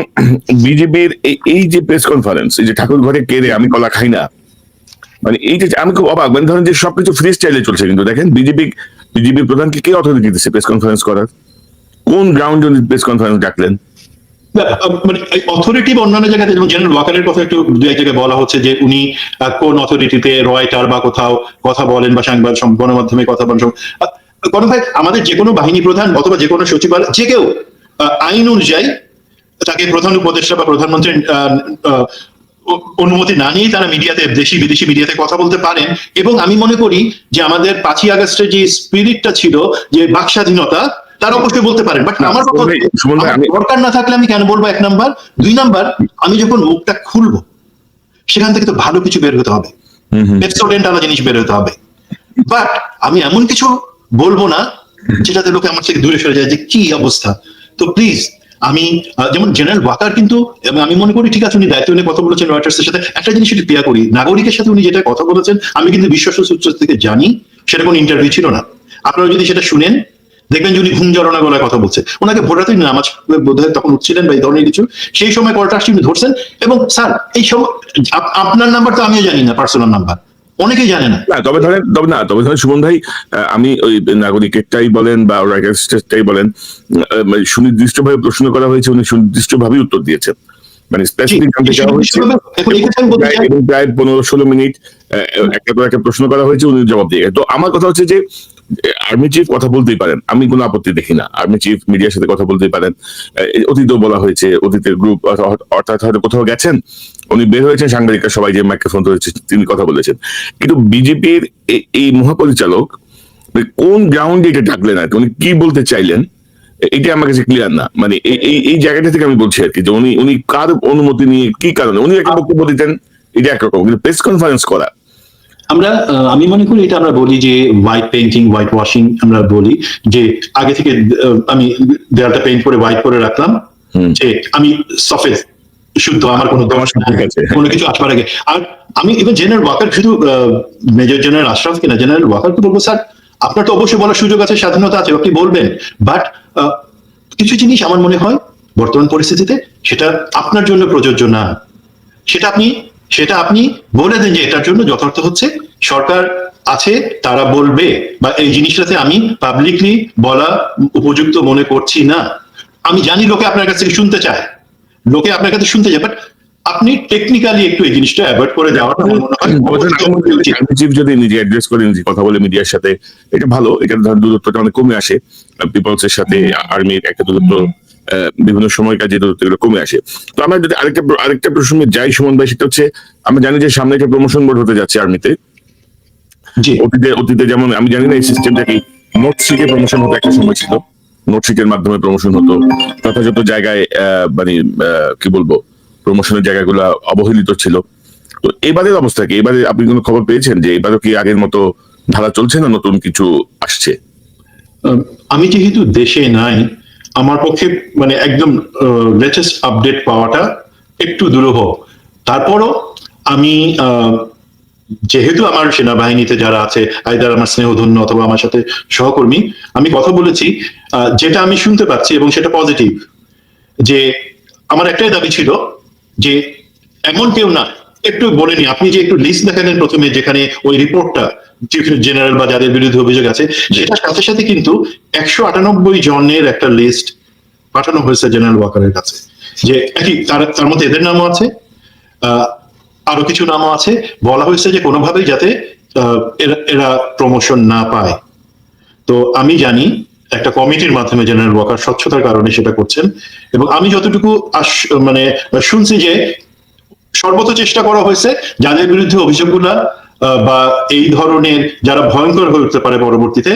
বিজেপির এই যে প্রেস কনফারেন্স, এই যে ঠাকুর ঘরে কেড়ে আমি কলা খাই না, মানে এই যে আমি খুব অবাক, মানে ধরেন যে সবকিছু ফ্রি স্টাইলে চলছে, কিন্তু দেখেন বিজেপির প্রধানকে কে অথরিটি দিচ্ছে প্রেস কনফারেন্স করার? কোন গ্রাউন্ডে প্রেস কনফারেন্স ডাকলেন? মানে অথরিটি বা অন্যান্য জায়গাতে, যেমন জেনারেল ওয়াকারের কথা একটু দু এক জায়গায় বলা হচ্ছে যে উনি কোন অথরিটিতে রয়টার বা কোথাও কথা বলেন বা সাংবাদিক গণমাধ্যমে কথা বলেন। কোনো ভাই, আমাদের যে কোনো বাহিনী প্রধান অথবা যে কোনো সচিবালয় যে কেউ আইন অনুযায়ী তাকে প্রধান উপদেষ্টা বা প্রধানমন্ত্রীর অনুমতি না নিয়ে তারা মিডিয়াতে, দেশি বিদেশি মিডিয়াতে কথা বলতে পারেন। এবং আমি মনে করি যে আমাদের 5ই আগস্টের যে স্পিরিটটা ছিল, যে বাক স্বাধীনতা, তারা অবশ্যই বলতে পারেন। বাট আমার কথা দরকার না থাকলে আমি কেন বলবো? 1 নাম্বার। 2 নাম্বার, আমি যখন মুখটা খুলবো সেখান থেকে তো ভালো কিছু বের হতে হবে, পেপসোডেন্ট আলা জিনিস বের হতে হবে। বাট আমি এমন কিছু বলবো না যেটাতে লোকে আমার থেকে দূরে সরে যায় যে কি অবস্থা। তো প্লিজ, আমি যেমন জেনারেল ওয়াকার কিন্তু আমি মনে করি ঠিক আছে, উনি দায়িত্ব নিয়ে কথা বলেছেন রয়টার্সের সাথে। একটা জিনিস একটু ক্লিয়ার করি, নাগরিকের সাথে উনি যেটা কথা বলেছেন আমি কিন্তু বিশ্বস্ত সূত্র থেকে জানি, সেটা কোনো ইন্টারভিউ ছিল না। আপনারা যদি সেটা শুনেন দেখবেন যে উনি ঘুম জড়ানো গলায় কথা বলছে। ওনাকে ভোটাতে নামাজ বোধহয় তখন উঠছিলেন বা এই ধরনের কিছু, সেই সময় কলটা আসছে উনি ধরছেন। এবং স্যার, এই সব আপনার নাম্বার তো আমিও জানি না, পার্সোনাল নাম্বার অনেকেই জানে না। তবে ধরেন সুমন ভাই, আমি ওই নাগরিকেরটাই বলেন বা রাইটার্সটাই বলেন, সুনির্দিষ্টভাবে প্রশ্ন করা হয়েছে, উনি সুনির্দিষ্টভাবেই উত্তর দিয়েছেন। মানে স্পেসিফিক জানতে চাওয়া হয়েছে, প্রায় 15-16 মিনিট একটা পর একটা প্রশ্ন করা হয়েছে, উনি জবাব দিয়ে। তো আমার কথা হচ্ছে যে আর্মি চিফ কথা বলতেই পারেন, আমি কোনো আপত্তি দেখি না। আর্মি চিফ মিডিয়ার সাথে কথা বলতেই পারেন। অতীতেও বলা হয়েছে, অতীতের গ্রুপ অর্থাৎ হয়তো কোথাও গেছেন, উনি বের হয়েছেন, সাংবাদিকরা সবাই যে মাইক্রোফোন ধরেছে তিনি কথা বলেছেন। কিন্তু বিজেপির এই মহাপরিচালক কোন গ্রাউন্ডে এটা ডাকলেন আর কি, উনি কি বলতে চাইলেন এটা আমার কাছে ক্লিয়ার না। মানে এই জায়গাটা থেকে আমি বলছি আর কি, যে উনি কার অনুমতি নিয়ে, কি কারণে উনি একটা বক্তব্য দিতেন, এটা একরকম, কিন্তু প্রেস কনফারেন্স করা, আমি মনে করি এটা আমরা বলি যে হোয়াইট পেইন্টিং, হোয়াইট ওয়াশিং। আমরা বলি যে আগে থেকে আমি দেয়ালটা পেইন্ট করে হোয়াইট করে রাখলাম, যে আমি সফেদ, শুদ্ধ, আমার কোনো কিছু আসবার আগে। আর আমি ইভেন জেনারেল ওয়াকার, শুধু মেজর জেনারেল আশরাফ কিনা, জেনারেল ওয়াকারকে বলবো, স্যার আপনার তো অবশ্যই বলার সুযোগ আছে, স্বাধীনতা আছে, আপনি বলবেন। বাট কিছু জিনিস আমার মনে হয় বর্তমান পরিস্থিতিতে সেটা আপনার জন্য প্রযোজ্য না। সেটা আপনি বলে দেন যে এটার জন্য যথার্থ হচ্ছে সরকার আছে, তারা বলবে, বা এই জিনিসটাতে আমি পাবলিকলি বলা উপযুক্ত মনে করছি না। আমি জানি লোকে আপনার কাছ থেকে শুনতে চায়, বাট আপনি টেকনিক্যালি একটু এই জিনিসটা অ্যাভয়েড করে যাওয়াটা আমার মনে হয় চিফ যদি নিজে অ্যাড্রেস করে, নিজে কথা বলে মিডিয়ার সাথে, এটা ভালো। এটা ধর দূরত্বটা অনেক কমে আসে, পিপলস এর সাথে আর্মির একটা দূরত্ব, বিভিন্ন সময়কার যে দূরত্ব এগুলো কমে আসে। তো আমরা যদি আরেকটা প্রসঙ্গে যাই সুমন ভাই, সেটা হচ্ছে আমরা জানি যে সামনে একটা প্রমোশন বোর্ড হতে যাচ্ছে আর্মিতে। অতীতে যেমন আমি জানি না এই সিস্টেমটা কি, নোটশিটে প্রমোশন হতো একটা সময় ছিল, নোটশিটের মাধ্যমে প্রমোশন হতো, যথাযথ জায়গায় মানে কি বলবো, প্রমোশনের জায়গাগুলো অবহেলিত ছিল। তো এবারের অবস্থা কি? এবারে আপনি কোনো খবর পেয়েছেন যে এবারও কি আগের মতো ধারা চলছে, না নতুন কিছু আসছে? আমি যেহেতু দেশে নাই, আমার পক্ষে মানে একদম লেটেস্ট আপডেট পাওয়াটা একটু দুরূহ। তারপরও আমি যেহেতু আমার সেনাবাহিনীতে যারা আছে, আইদার আমার স্নেহধন্য অথবা আমার সাথে সহকর্মী, আমি কথা বলেছি, যেটা আমি শুনতে পাচ্ছি এবং সেটা পজিটিভ, যে আমার একটাই দাবি ছিল যে এমন কেউ না, একটু বলে নি, আপনি যে একটু লিস্ট দেখালেন প্রথমে, যেখানে ওই রিপোর্টটা জেনারেল বা যাদের বিরুদ্ধে অভিযোগ আছে, সেটার সাথে সাথে কিন্তু 198 জনের একটা লিস্ট পাঠানো হয়েছে জেনারেল ওয়াকারের কাছে, যে একই তার মধ্যে এদের নামও আছে, আরো কিছু নামও আছে। বলা হয়েছে যে কোনোভাবেই যাতে এরা প্রমোশন না পায়। তো আমি জানি একটা কমিটির মাধ্যমে জেনারেল ওয়াকার স্বচ্ছতার কারণে সেটা করছেন, এবং আমি যতটুকু মানে শুনছি যে সর্বোচ্চ চেষ্টা করা হয়েছে যাদের বিরুদ্ধে অভিযোগগুলা বা এই ধরনের যারা ভয়ঙ্কর হয়ে উঠতে পারে পরবর্তীতে,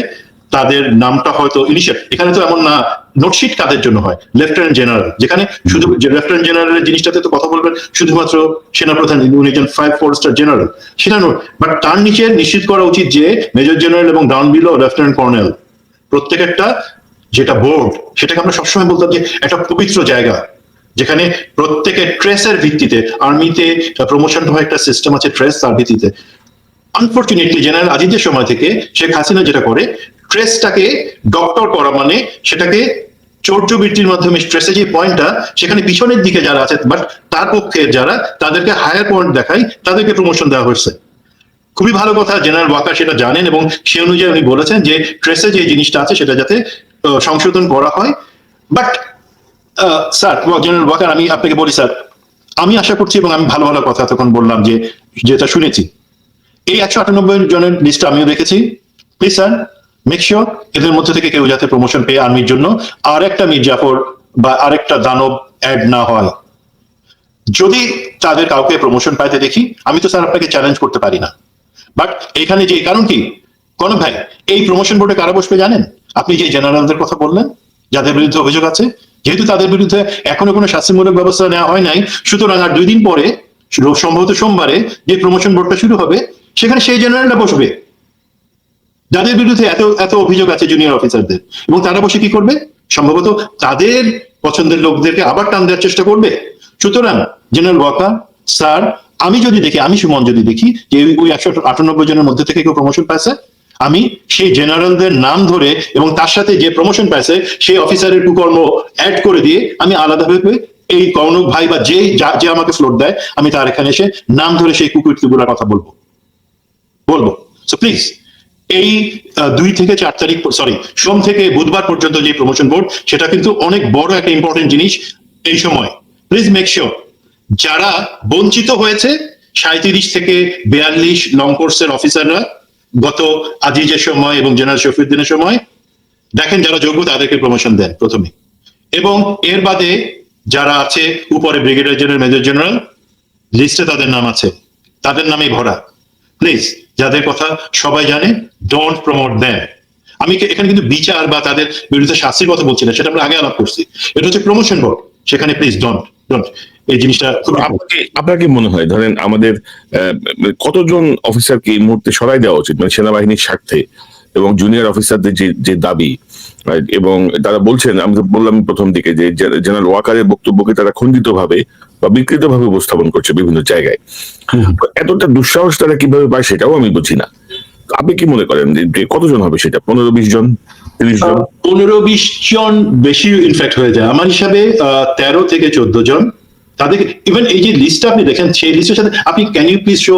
তাদের নামটা হয়তো ইনিশিয়াল, এখানে তো এমন না নোটশিট কাদের জন্য হয়, লেফটেন্যান্ট জেনারেল, যেখানে শুধু লেফটেন্যান্ট জেনারেলের জিনিসটাতে তো কথা বলবেন শুধুমাত্র সেনাপ্রধান, উনি একজন 5-4 স্টার জেনারেল, সেটা নয়। বাট তার নিচে নিশ্চিত করা উচিত যে মেজর জেনারেল এবং ডাউন বিলো লেফটেন্যান্ট কর্নেল প্রত্যেক একটা যেটা বোর্ড, সেটাকে আমরা সবসময় বলতাম যে একটা পবিত্র জায়গা, যেখানে প্রত্যেকের ট্রেসের ভিত্তিতে, আর্মিতে প্রমোশন হয় একটা সিস্টেম আছে ট্রেস, তার ভিত্তিতে। আনফরচুনেটলি জেনারেল আজিজের সময় থেকে শেখ হাসিনা যেটা করে, ট্রেসটাকে ডক্টর করা মানে সেটাকে চৌর্যবৃত্তির মাধ্যমে ট্রেসে যে পয়েন্টটা, সেখানে পিছনের দিকে যারা আছে বাট তার পক্ষে যারা, তাদেরকে হায়ার পয়েন্ট দেখাই, তাদেরকে প্রমোশন দেওয়া হয়েছে। খুবই ভালো কথা, জেনারেল ওয়াকার সেটা জানেন এবং সে অনুযায়ী উনি বলেছেন যে ট্রেসে যে জিনিসটা আছে সেটা যাতে সংশোধন করা হয়। বাট স্যার, জেনারেল ওয়াকার, আমি আপনাকে বলি স্যার, আমি আশা করছি এবং আমি ভালো ভালো কথা তখন বললাম যে যেটা শুনেছি, এই 198 জনের লিস্ট আমিও দেখেছি। প্লিজ স্যার, মেক শিওর এদের মধ্যে থেকে কেউ যাতে প্রমোশন পেয়ে আর্মির জন্য আর একটা মীর জাফর বা আরেকটা দানব অ্যাড না হয়। যদি তাদের কাউকে প্রমোশন পাইতে দেখি, আমি তো স্যার আপনাকে চ্যালেঞ্জ করতে পারি না, বাট এখানে যে কারণ কি, কনক ভাই, এই প্রমোশন বোর্ডে কারা বসবে জানেন? আপনি যে জেনারেলদের কথা বললেন যাদের বিরুদ্ধে অভিযোগ আছে, যেহেতু তাদের বিরুদ্ধে এখনো কোনো শাস্তিমূলক ব্যবস্থা নেওয়া হয় নাই, সুতরাং আর 2 দিন পরে সম্ভবত সোমবারে যে প্রমোশন বোর্ডটা শুরু হবে, সেখানে সেই জেনারেলরা বসবে যাদের বিরুদ্ধে এত এত অভিযোগ আছে জুনিয়র অফিসারদের, এবং তারা বসে কি করবে? সম্ভবত তাদের পছন্দের লোকদেরকে আবার টান দেওয়ার চেষ্টা করবে। সুতরাং জেনারেল ওয়াকার স্যার, আমি যদি দেখি, আমি সুমন যদি দেখি যে ওই 198 জনের মধ্যে থেকে কেউ প্রমোশন পাইছে, আমি সেই জেনারেলদের নাম ধরে এবং তার সাথে যে প্রমোশন পাইছে সেই অফিসারের কুকর্ম অ্যাড করে দিয়ে আমি আলাদাভাবে এই কনক ভাই বা যে আমাকে ফ্লোট দেয়, আমি তার এখানে এসে নাম ধরে সেই কুকুরগুলোর কথা বলবো। সো প্লিজ, এই 2 থেকে 4 তারিখ, সরি, সোম থেকে বুধবার পর্যন্ত যে প্রমোশন বোর্ড, সেটা কিন্তু অনেক বড় একটা ইম্পর্টেন্ট জিনিস এই সময়। প্লিজ মেক শিওর যারা বঞ্চিত হয়েছে 37 থেকে 42 লং কোর্সের অফিসাররা গত আজিজের সময় এবং জেনারেল শফিউদ্দিনের সময়, দেখেন যারা যোগ্য তাদেরকে প্রমোশন দেন প্রথমে, এবং এর বাদে যারা আছে উপরে ব্রিগেডিয়ার জেনারেল, মেজর জেনারেল, লিস্টে তাদের নাম আছে, তাদের নামেই ভরা। প্লিজ, যাদের কথা সবাই জানে, ডোন্ট প্রমোট দেম। আমি এখানে কিন্তু বিচার বা তাদের বিরুদ্ধে শাস্তির কথা বলছি না, সেটা আমরা আগে আলাপ করছি। এটা হচ্ছে প্রমোশন বোর্ড, সেখানে প্লিজ ডোন্ট এই জিনিসটা খুব। আপনার কি মনে হয়, ধরেন আমাদের কতজন অফিসারকে এই মুহূর্তে সরাই দেওয়া উচিত, মানে সেনাবাহিনীর স্বার্থে এবং জুনিয়র অফিসারদের যে দাবি, এবং তারা বলছেন, আমি তো বললাম প্রথম দিকে যে জেনারেল ওয়াকারের বক্তব্যকে তারা খণ্ডিত ভাবে বা বিকৃত ভাবে উপস্থাপন করছে বিভিন্ন জায়গায়। এতটা দুঃসাহস তারা কিভাবে পায় সেটাও আমি বুঝি না। আপনি কি মনে করেন যে কতজন হবে সেটা? 15-20 জন, 30 জন? 15-20 জন বেশি ইনফ্যাক্ট হয়ে যায় আমার হিসাবে। 13 থেকে 14 জন তাদেরকে, ইভেন এই যে লিস্টটা আপনি দেখেন, সেই লিস্টের সাথে আপনি, ক্যান ইউ প্লিজ শো,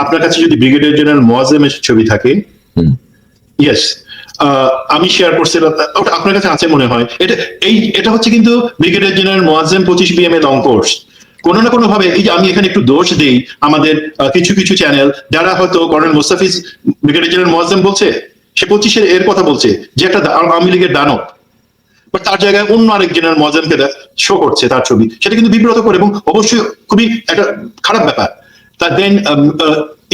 আপনার কাছে যদি ব্রিগেডিয়ার জেনারেল মোয়াজ্জেমের ছবি থাকে, ইয়েস, আমি শেয়ার করছি, ওটা আপনার কাছে আছে মনে হয়। এটা হচ্ছে কিন্তু brigadier general Moazzem 25 BM long course. কোনো না কোনো ভাবে, এই যে আমি এখানে একটু দোষ দিই আমাদের কিছু কিছু চ্যানেল, যারা হয়তো colonel Mostafiz brigadier general Moazzem বলছে, সে 25 এর কথা বলছে যে একটা আওয়ামী লীগের দানব, বাট তার জায়গায় অন্য আরেক জেনারেল মোয়াজ্জেমকে শো করছে তার ছবি, সেটা কিন্তু বিব্রত করে এবং অবশ্যই খুবই একটা খারাপ ব্যাপার। তার দেন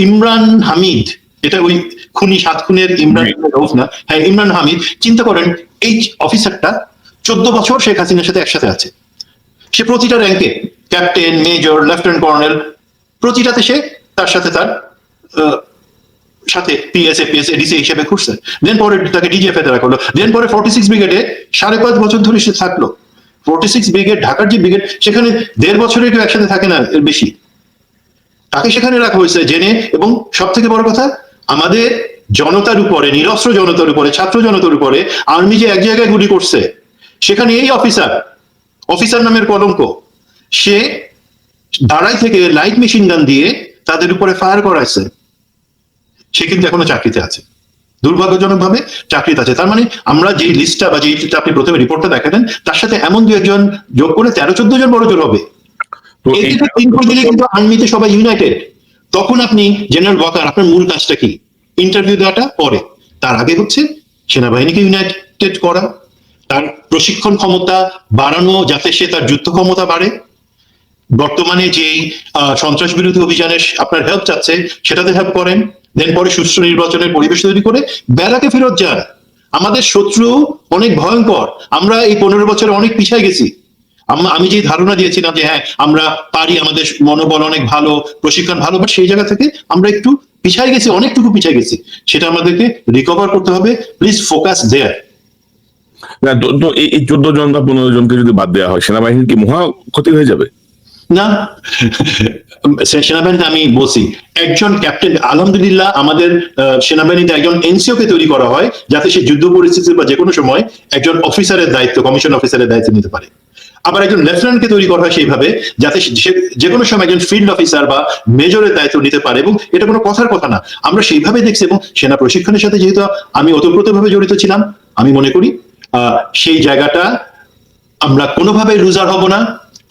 ইমরান হামিদ, এটা ওই খুনি 7 খুনের ইমরান না, হ্যাঁ ইমরান হামিদ। চিন্তা করেন, এই অফিসারটা 14 বছর শেখ হাসিনার সাথে একসাথে আছে, সে প্রতিটা র্যাঙ্কে ক্যাপ্টেন, মেজর, লেফটেন্যান্ট কর্নেল, প্রতিটাতে সে তার সাথে তার সাথে পিএসএ ডিসি হিসেবে ঘুরছে। দেন পরে তাকে ডিজিএফ এ রাখলো। দেন পরে 46 ব্রিগেডে 5.5 বছর ধরে সে থাকলো। 46 ব্রিগেড, ঢাকার যে ব্রিগেড, সেখানে 1.5 বছরের কেউ একসাথে থাকে না, এর বেশি। তাকে সেখানে রাখা হয়েছে জেনে, এবং সব থেকে বড় কথা, আমাদের জনতার উপরে, নিরস্ত্র জনতার উপরে, ছাত্র জনতার উপরে আর্মি যে এক জায়গায় গুলি করছে, সেখানে এই অফিসার নামের কলঙ্ক, সে দাঁড়াই থেকে লাইট মেশিন গান দিয়ে তাদের উপরে ফায়ার করাইছে। সে কিন্তু এখনো চাকরিতে আছে, দুর্ভাগ্যজনক ভাবে চাকরিতে আছে। তার মানে আমরা যে লিস্টটা বা যে আপনি প্রথমে রিপোর্টটা দেখালেন, তার সাথে এমন 2 একজন যোগ করে 13-14 জন বড় জোর হবে। কিন্তু আর্মিতে সবাই ইউনাইটেড। তখন আপনি জেনারেল ওয়াকার, আপনার মূল কাজটা কি? ইন্টারভিউ দেওয়াটা পরে, তার আগে হচ্ছে সেনাবাহিনীকে ইউনাইটেড করা, তার প্রশিক্ষণ ক্ষমতা বাড়ানো, যাতে সে তার যুদ্ধ ক্ষমতা বাড়ে। বর্তমানে যেই সন্ত্রাস বিরোধী অভিযানের আপনার হেল্প চাচ্ছে, সেটাতে হেল্প করেন। দেন পরে সুষ্ঠু নির্বাচনের পরিবেশ তৈরি করে ব্যারাকে ফেরত যান। আমাদের শত্রু অনেক ভয়ঙ্কর, আমরা এই 15 বছরে অনেক পিছিয়ে গেছি। আমি যে ধারণা দিয়েছিলাম যে হ্যাঁ আমরা পারি, আমাদের মনোবল অনেক ভালো, প্রশিক্ষণ ভালো, বাট সেই জায়গা থেকে আমরা একটু পিছিয়ে গেছি, অনেকটুকু পিছিয়ে গেছি। সেটা আমাদেরকে রিকভার করতে হবে। প্লিজ ফোকাস দেয়ার। না, তো এই 14 জন বা 15 জনকে যদি বাদ দেওয়া হয়, সেনাবাহিনীর কি মহা ক্ষতি হয়ে যাবে? না, সেনাবাহিনীতে আমি বলছি একজন ক্যাপ্টেন, আলহামদুলিল্লাহ আমাদের সেনাবাহিনীতে একজন এনসিও কে তৈরি করা হয় যাতে সে যুদ্ধ পরিস্থিতি বা যে কোনো সময় একজন অফিসারের দায়িত্ব, কমিশন অফিসারের দায়িত্ব নিতে পারে। আবার একজন লেফটেন্যান্টকে তৈরি করা হয় সেইভাবে যাতে সে যে কোনো সময় একজন ফিল্ড অফিসার বা মেজরের দায়িত্ব নিতে পারে, এবং এটা কোনো কথার কথা না, আমরা সেইভাবে দেখছি। এবং সেনা প্রশিক্ষণের সাথে যেহেতু আমি ওতপ্রোতভাবে জড়িত ছিলাম, আমি মনে করি সেই জায়গাটা আমরা কোনোভাবে লুজার হব না,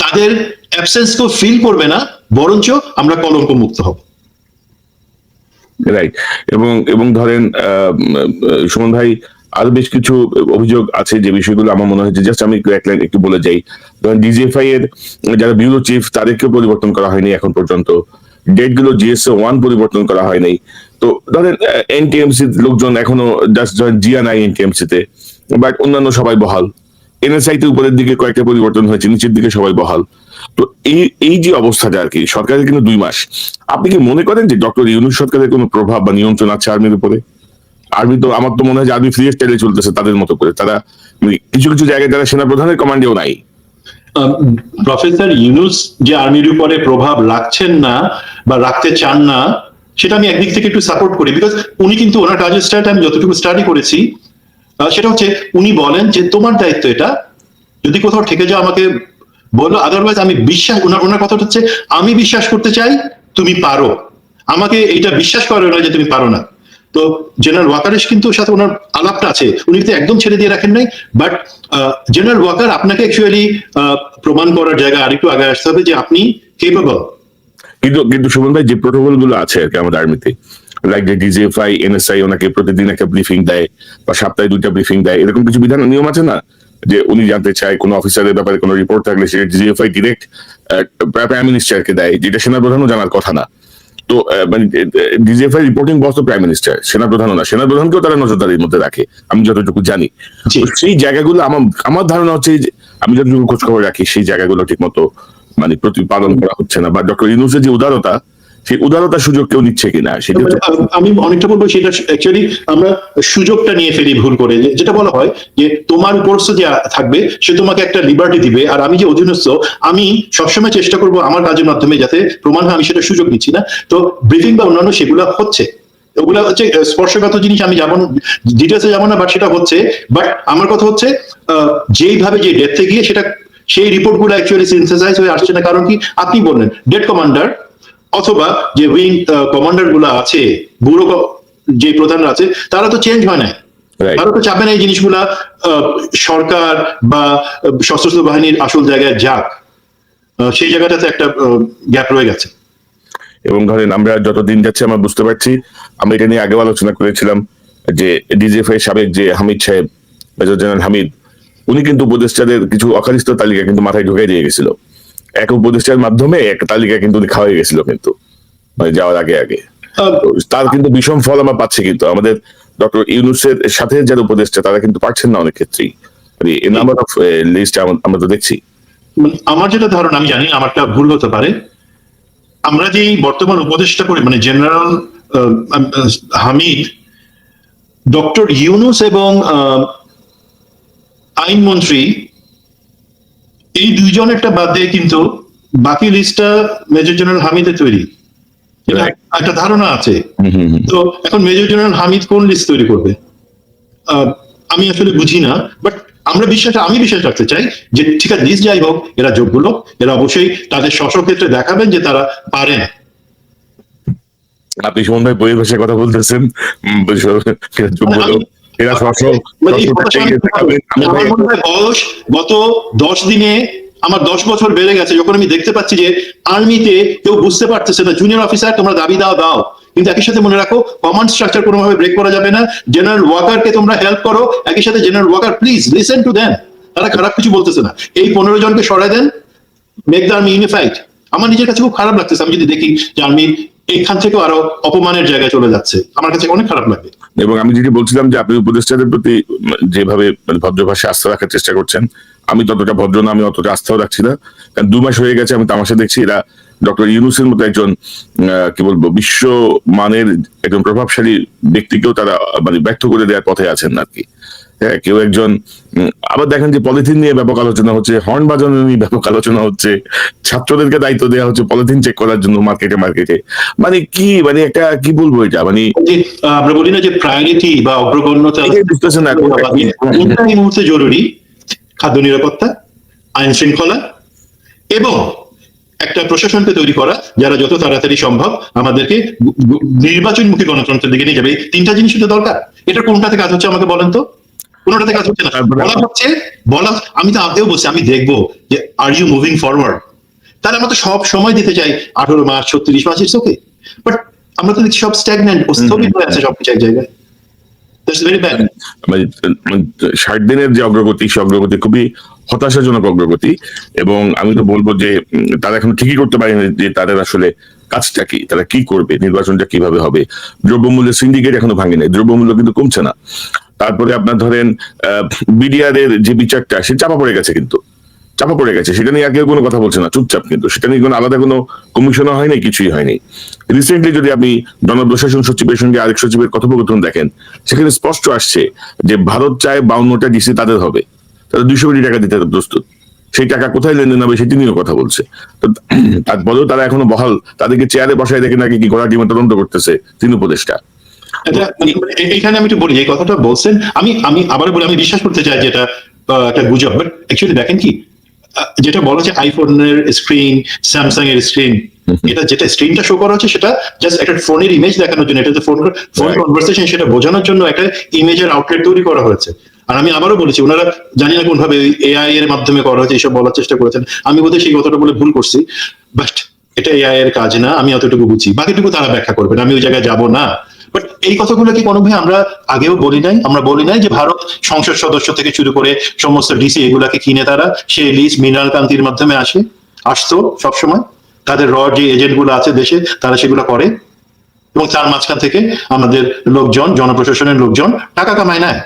তাদের অ্যাবসেন্স কেউ ফিল করবে না, বরঞ্চ আমরা কলঙ্ক মুক্ত হব। রাইট। এবং ধরেন সুমন ভাই, আরো বেশ কিছু অভিযোগ আছে যে বিষয়গুলো আমার মনে হয়েছে, জাস্ট আমি একটু বলে যাই। ধরেন ডিজিএফআই এর যারা ব্যুরো চিফ তাদেরকেও পরিবর্তন করা হয়নি এখন পর্যন্ত, ডেট গুলো জিএসও 1 পরিবর্তন করা হয় নাই। তো ধরেন এনটিএমসি লোকজন এখনো জাস্ট জিয়া নাই এনটিএমসি তে, বাট অন্যান্য সবাই বহাল। এনএসআই তে উপরের দিকে কয়েকটা পরিবর্তন হয়েছে, নিচের দিকে সবাই বহাল। তো এই যে অবস্থাটা আর কি, সরকারের কিন্তু 2 মাস, আপনি কি মনে করেন যে ডক্টর ইউনূস সরকারের কোনো প্রভাব বা নিয়ন্ত্রণ আছে আর্মির উপরে? আর্মি তো, আমার তো মনে হয় যে আর্মি ফ্রি স্টাইলে চলতেছে তাদের মতো করে, তারা কিছু কিছু জায়গায় তারা সেনাপ্রধানের কমান্ডেও নাই। প্রফেসর ইউনূস যে আর্মির উপরে প্রভাব রাখছেন না বা রাখতে চান না, সেটা আমি একদিক থেকে একটু সাপোর্ট করি। বিকজ উনি কিন্তু ওনার কাজের স্টার্ট আমি যতটুকু স্টাডি করেছি, সেটা হচ্ছে উনি বলেন যে তোমার দায়িত্ব এটা, যদি কোথাও ঠেকে যাও আমাকে বলো, আদারওয়াইজ আমি বিশ্বাস, ওনার কথা হচ্ছে আমি বিশ্বাস করতে চাই তুমি পারো, আমাকে এটা বিশ্বাস করো না যে তুমি পারো না। তো জেনারেল ওয়াকারের কিন্তু সাথে ওনার আলাপটা আছে, উনি কিন্তু একদম ছেড়ে দিয়ে রাখেন নাই। বাট জেনারেল ওয়াকার আপনাকে অ্যাকচুয়ালি প্রমাণ করার জায়গায় আরেকটু আগে আসতে হবে যে আপনি কেপেবল। কিন্তু সুমন ভাই, যে প্রোটোকল গুলো আছে আর কি আমাদের আর্মিতে, লাইক যে ডিজিএফআই এনএসআই ওনাকে প্রতিদিন একটা ব্রিফিং দেয় বা সপ্তাহে 2টা ব্রিফিং দেয়, এরকম কিছু বিধান নিয়ম আছে না? যে উনি জানতে চায় কোনো অফিসারের ব্যাপারে কোনো রিপোর্ট থাকলে সেটা ডিজিএফআই ডিরেক্ট প্রাইম মিনিস্টারকে দেয়, যেটা সেনাপ্রধানও জানার কথা না। তো মানে ডিজিএফআই রিপোর্টিং বস তো প্রাইম মিনিস্টার, সেনাপ্রধানও না। সেনাপ্রধানকেও তারা নজরদারির মধ্যে রাখে, আমি যতটুকু জানি। তো সেই জায়গাগুলো আমার ধারণা হচ্ছে যে আমি যতটুকু খোঁজ খবর রাখি, সেই জায়গাগুলো ঠিক মতো মানে প্রতিপালন করা হচ্ছে না, বা ডক্টর ইউনূসের যে উদারতা, সেই উদারতার সুযোগ কেউ নিচ্ছে কিনা সেটা। আমি অনেকটা বলবো সেটা অ্যাকচুয়ালি আমরা সুযোগটা নিয়ে ফেলি ভুল করে, যেটা বলা হয় যে তোমার উপরস্থ যে থাকবে সে তোমাকে একটা লিবার্টি দিবে, আর আমি যে অধীনস্থ আমি সবসময় চেষ্টা করব আমার কাজের মাধ্যমে যাতে প্রমাণ হয় আমি সেটা সুযোগ নিচ্ছি না। তো ব্রিফিং বা অন্যান্য সেগুলো হচ্ছে, ওগুলা হচ্ছে স্পর্শগত জিনিস, আমি যেমন ডিটেলসে যাবো না, বাট সেটা হচ্ছে। বাট আমার কথা হচ্ছে যেইভাবে যে ডেপথে গিয়ে সেটা সেই রিপোর্ট গুলো অ্যাকচুয়ালি সিনথেসাইজ হয়ে আসছে না। কারণ কি আপনি বললেন ডেড কমান্ডার অথবা যে উইং কমান্ডার গুলো আছে, ব্যুরো যে প্রধানরা আছে, তারা তো চেঞ্জ হয় না, তারা তো চাপে না এই জিনিসগুলা সরকার বা সশস্ত্র বাহিনীর আসল জায়গায় যাক, সেই জায়গাটাতে একটা গ্যাপ রয়ে গেছে। এবং ধরেন আমরা যতদিন যাচ্ছে আমরা বুঝতে পারছি, আমরা এটা নিয়ে আগেও আলোচনা করেছিলাম যে ডিজিএফআই সাবেক যে হামিদ সাহেব, মেজর জেনারেল হামিদ, উনি কিন্তু উপদেষ্টাদের কিছু অখারিস্থ তালিকা কিন্তু মাথায় ঢুকাই দিয়ে গেছিল। এক উপদেষ্টার মাধ্যমে একটা তালিকা কিন্তু উনি খাওয়াই গেছিল, কিন্তু মানে যাওয়ার আগে আগে। তার কিন্তু বিষম ফল আমরা পাচ্ছি, কিন্তু আমাদের ডক্টর ইউনূসের সাথে যারা উপদেষ্টা তারা কিন্তু পারছেন না অনেক ক্ষেত্রেই। নাম্বার অফ লিস্ট আমরা তো দেখছি। আমার যেটা ধারণা, আমি জানি আমারটা ভুল হতে পারে, আমরা যে বর্তমান উপদেষ্টা করি মানে জেনারেল হামিদ, ডক্টর ইউনূস এবং আইনমন্ত্রী, এই দুইজনেরটা বাদ দিয়ে কিন্তু বাকি লিস্টটা মেজর জেনারেল হামিদের তৈরি, একটা ধারণা আছে। তো এখন মেজর জেনারেল হামিদ কোন লিস্ট তৈরি করবে আমি আসলে বুঝি না। বাট আমি বিশ্বাস রাখতে চাই যে ঠিক আছে, লিস্ট যাই হোক, এরা যোগ্য লোক, এরা অবশ্যই তাদের ক্ষেত্রে দেখাবেন যে তারা পারেন। আপনি সুমন ভাই পরিবেশের কথা বলতেছেন, বয়স গত 10 দিনে আমার 10 বছর বেড়ে গেছে, যখন আমি দেখতে পাচ্ছি যে আর্মিতে কেউ বুঝতে পারতেছে না, জুনিয়র অফিসার তোমরা দাবি দাও, কিন্তু একই সাথে মনে রাখো কমান্ড স্ট্রাকচার কোনোভাবে ব্রেক করা যাবে না। জেনারেল ওয়াকারকে তোমরা হেল্প করো, একই সাথে general Waker please listen to them, তারা খারাপ কিছু বলতেছে না, এই 15 জনকে সরাই দেন, মেক দ্য আর্মি ইউনিফাইড। আমার নিজের কাছে খুব খারাপ লাগতেছে। আমি যদি দেখি যে আর্মি এখান থেকেও আরো অপমানের জায়গায় চলে যাচ্ছে, আমার কাছে অনেক খারাপ লাগবে। এবং আমি যেটি বলছিলাম যে আপনি উপদেষ্টাদের প্রতি যেভাবে ভদ্র ভাষায় আস্থা রাখার চেষ্টা করছেন, আমি ততটা ভদ্র না, আমি অতটা আস্থাও রাখছি না। কারণ 2 মাস হয়ে গেছে আমি তামাশা দেখছি, এরা ডক্টর ইউনূসের মতো একজন কি বলবো বিশ্ব মানের একজন প্রভাবশালী ব্যক্তিকেও তারা ব্যর্থ করে দেওয়ার পথে আছেন আর কি। হ্যাঁ, কেউ একজন আবার দেখেন যে পলিথিন নিয়ে ব্যাপক আলোচনা হচ্ছে, হর্ন বাজানো নিয়ে ব্যাপক আলোচনা হচ্ছে, ছাত্রদেরকে দায়িত্ব দেওয়া হচ্ছে পলিথিন চেক করার জন্য মার্কেটে। কি একটা কি বলবো এটা যে আমরা বলি না যে প্রায়োরিটি বা অগ্রগণ্যতা বুঝতেছেন না কোনটা এই মুহূর্তে জরুরি? খাদ্য নিরাপত্তা, আইন শৃঙ্খলা এবং একটা প্রশাসনকে তৈরি করা যারা যত তাড়াতাড়ি সম্ভব আমাদেরকে নির্বাচনমুখী গণতন্ত্রের দিকে নিয়ে যাবে। এই 3টা জিনিস তো দরকার। এটা কোনটাতে কাজ হচ্ছে আমাকে বলেন তো? কোনটাতে কাজ হচ্ছে না। বলা আমি তো আগেও বলছি, আমি দেখবো যে আর ইউ মুভিং ফরওয়ার্ড। তাহলে আমরা তো সব সময় দিতে চাই 18 মাস 36 মাস, ইটস ওকে, বাট আমরা তো দেখছি সব স্ট্যাগন্যান্ট, স্থবির হয়ে আছে সবকিছু এক জায়গায়। That's very bad. 60 দিনের যে অগ্রগতি, সে অগ্রগতি খুবই হতাশাজনক অগ্রগতি। এবং আমি তো বলবো যে তারা এখন ঠিকই করতে পারেনি যে তাদের আসলে কাজটা কি, তারা কি করবে, নির্বাচনটা কিভাবে হবে। দ্রব্যমূল্যের সিন্ডিকেট এখনো ভাঙেনি, দ্রব্যমূল্য কিন্তু কমছে না। তারপরে আপনার ধরেন বিডিআর এর যে বিচারটা, সে চাপা পড়ে গেছে, সেটা নিয়ে আর কেউ কোনো কথা বলছে না, চুপচাপ। কিন্তু সেটা নিয়ে কোনো আলাদা কোনো কমিশনও হয়নি, কিছুই হয়নি। রিসেন্টলি যদি আপনি জনপ্রশাসন সচিবের সঙ্গে আরেক সচিবের কথোপকথন দেখেন, সেখানে স্পষ্ট আসছে যে ভারত চায় 52টা ডিসি তাদের হবে, তারা 200 কোটি টাকা দিতে প্রস্তুত। সেই টাকা কোথায় লেনদেন হবে সেটি নিয়েও কথা বলছে। তো তারপরেও তারা এখনো বহাল, তাদেরকে চেয়ারে বসায় দেখে নাকি কি ঘোড়া ডিমে তদন্ত করতেছে 3 উপদেষ্টা। এখানে আমি একটু বলি, এই কথাটা বলছেন, আমি আবার বলি, আমি বিশ্বাস করতে চাই যে এটা একটা গুজব, বাট অ্যাকচুয়ালি দেখেন কি যেটা বলা হচ্ছে আইফোনের স্ক্রিন, স্যামসাং এর স্ক্রিন, এটা যেটা স্ক্রিনটা শো করা হচ্ছে সেটা জাস্ট একটা ফোনের ইমেজ দেখানোর জন্য, এটা ফোন কনভারসেশন সেটা বোঝানোর জন্য একটা ইমেজের আউটলেট তৈরি করা হয়েছে। আর আমি আবারও বলেছি, ওনারা জানি না কোনভাবে এআই এর মাধ্যমে করা হয়েছে, এইসব বলার চেষ্টা করেছেন। আমি বোধহয় সেই কথাটা বলে ভুল করছি, বাট এটা এআই এর কাজ না, আমি অতটুকু বুঝি, বাকিটুকু তারা ব্যাখ্যা করবেন, আমি ওই জায়গায় যাব না। বাট এই কথাগুলো কি কোনোভাবে আমরা আগেও বলি নাই? আমরা বলি নাই যে ভারত সংসদ সদস্য থেকে শুরু করে সমস্ত ডিসি এগুলাকে কিনে তারা সেই লিস্ট মিনারেল কান্তির মাধ্যমে আসতো সবসময়, তাদের যে এজেন্ট গুলো আছে দেশে তারা সেগুলো করে, এবং তার মাঝখান থেকে আমাদের লোকজন, জনপ্রশাসনের লোকজন টাকা কামায় নেয়।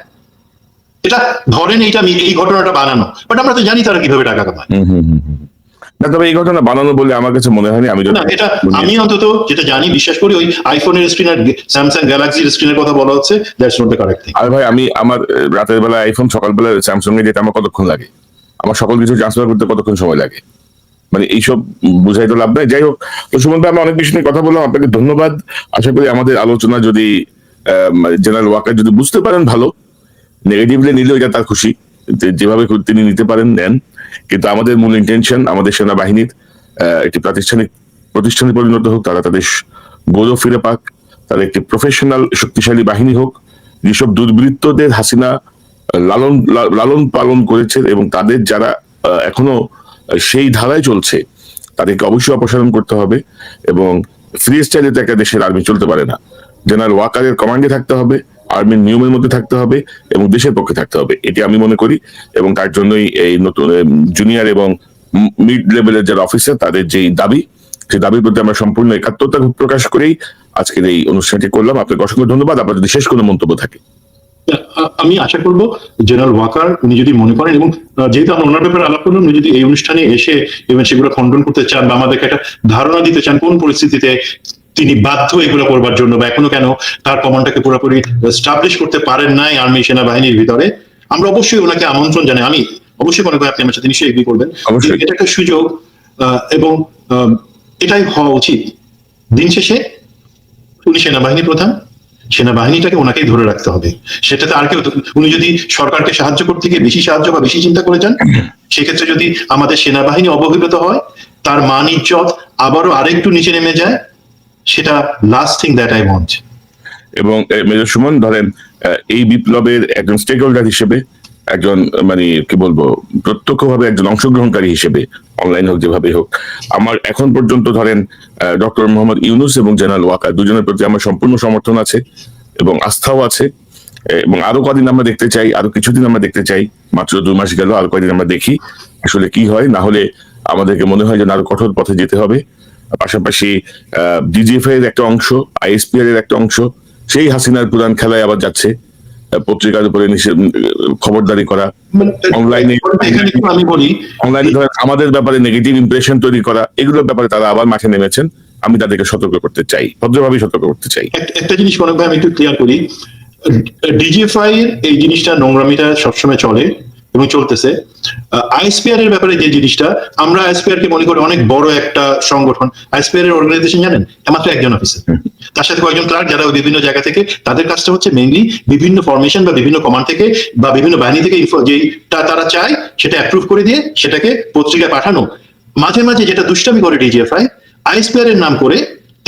এটা ধরেন এই ঘটনাটা বানানো, বাট আমরা তো জানি তারা কিভাবে টাকা কামায়। না, তবে এই ঘটনা বানানো বলে আমার কাছে মনে হয়নি। আমি অন্তত যেটা জানি, বিশ্বাস করি, ওই আইফোনের স্ক্রিন আর স্যামসাং গ্যালাক্সির স্ক্রিনের কথা বলা হচ্ছে, that's not the correct thing. আর ভাই, আমি আমার রাতের বেলা আইফোন, সকালবেলা স্যামসাং এ যেতে আমার কতক্ষণ লাগে, আমার সকল কিছু ট্রান্সফার করতে কতক্ষণ সময় লাগে, এইসব বুঝাই তো লাভ নাই। যাই হোক, তো সুমন ভাই, আমরা অনেক বিষয় নিয়ে কথা বললাম, আপনাকে ধন্যবাদ। আশা করি আমাদের আলোচনা যদি জেনারেল ওয়াকার যদি বুঝতে পারেন, ভালো, নেগেটিভলি নিলেও এটা তার খুশি, যেভাবে তিনি নিতে পারেন নেন। কিন্তু আমাদের মূল ইন্টেনশন আমাদের সেনাবাহিনীর একটি প্রতিষ্ঠানে পরিণত হোক, তারা তাদের গৌরব ফিরে পাক, তারা একটি প্রফেশনাল শক্তিশালী বাহিনী হোক। যেসব দুর্বৃত্তদের হাসিনা লালন পালন করেছে এবং তাদের যারা এখনো সেই ধারায় চলছে, তাদেরকে অবশ্যই অপসারণ করতে হবে। এবং ফ্রি স্টাইলে তো একটা দেশের আর্মি চলতে পারে না। জেনারেল ওয়াকারের কমান্ডে থাকতে হবে, আর্মির নিয়মের মধ্যে থাকতে হবে এবং দেশের পক্ষে থাকতে হবে, এটি আমি মনে করি। এবং তার জন্যই এই নতুন জুনিয়র এবং মিড লেভেলের যারা অফিসার, তাদের যেই দাবি, সেই দাবির প্রতি আমরা সম্পূর্ণ একাত্মতা প্রকাশ করেই আজকের এই অনুষ্ঠানটি করলাম। আপনাকে অসংখ্য ধন্যবাদ। আপনার যদি শেষ কোনো মন্তব্য থাকে। আমি আশা করবো জেনারেল ওয়াকার উনি যদি মনে করেন, এবং যেহেতু আমরা ওনার ব্যাপারে আলাপ করলাম, উনি যদি এই অনুষ্ঠানে এসে এবং সেগুলো খণ্ডন করতে চান বা আমাদেরকে একটা ধারণা দিতে চান কোন পরিস্থিতিতে তিনি বাধ্য এগুলো করবার জন্য, বা এখনো কেন তার কমান্ডটাকে পুরোপুরি এস্টাবলিশ করতে পারেন নাই আর্মি সেনাবাহিনীর ভিতরে, আমরা অবশ্যই ওনাকে আমন্ত্রণ জানাই। আমি অবশ্যই মনে করি আপনি আমার সাথে নিশ্চয়ই এগ্রি করবেন, এটা একটা সুযোগ এবং এটাই হওয়া উচিত। দিন শেষে উনি সেনাবাহিনী প্রধান, সেনাবাহিনীটাকে ওনাকেই ধরে রাখতে হবে, সেটাতে আর কেউ। উনি যদি সরকারকে সাহায্য করতে গিয়ে বেশি সাহায্য বা বেশি চিন্তা করে যান, সেক্ষেত্রে যদি আমাদের সেনাবাহিনী অবহেলিত হয়, তার মান ইজ্জত আবারও আরেকটু নিচে নেমে যায়, সেটা last thing that I want. এবং মেজর সুমন, ধরেন এই বিপ্লবের একজন স্টেক হোল্ডার হিসেবে, একজন কি বলবো, প্রত্যক্ষভাবে একজন অংশগ্রহণকারী হিসেবে, অনলাইন হোক যেভাবে হোক, আমার এখন পর্যন্ত ধরেন ডক্টর মোহাম্মদ ইউনূস এবং জেনারেল ওয়াকার দুজনের প্রতি আমার সম্পূর্ণ সমর্থন আছে এবং আস্থাও আছে। এবং আরো কদিন আমরা দেখতে চাই, আরো কিছুদিন আমরা দেখতে চাই, মাত্র 2 মাস গেল, আরো কদিন আমরা দেখি আসলে কি হয়। না হলে আমাদেরকে মনে হয় যে আরো কঠোর পথে যেতে হবে। পাশাপাশি ডিজিএফআই এর একটা অংশ, আইএসপিআর এর একটা অংশ সেই হাসিনার পুরান খেলায় আবার যাচ্ছে। পত্রিকার উপরে খবরদারি করা, অনলাইনে এখানে একটু আমি বলি, ধরেন আমাদের ব্যাপারে নেগেটিভ ইমপ্রেশন তৈরি করা, এগুলোর ব্যাপারে তারা আবার মাঠে নেমেছেন। আমি তাদেরকে সতর্ক করতে চাই, ভদ্রভাবেই সতর্ক করতে চাই। একটা জিনিস কনক ভাই আমি একটু ক্লিয়ার করি, ডিজিএফআই এর এই জিনিসটা নোংরামিটা সবসময় চলে এবং চলতেছে। আইএসপিআর এর ব্যাপারে যে জিনিসটা, আমরা আইএসপিআর কে মনে করি অনেক বড় একটা সংগঠন। আইএসপিআর এর অর্গানাইজেশন জানেন মাত্র একজন অফিসার, তার সাথে কয়েকজন ক্লার্ক যারা বিভিন্ন জায়গা থেকে, তাদের কাজটা হচ্ছে মেইনলি বিভিন্ন ফরমেশন বা বিভিন্ন কমান্ড থেকে বা বিভিন্ন বাহিনী থেকে যেটা তারা চায় সেটা অ্যাপ্রুভ করে দিয়ে সেটাকে পত্রিকায় পাঠানো। মাঝে মাঝে যেটা দুষ্টামি করে ডিজিএফআই, আইএসপিআর এর নাম করে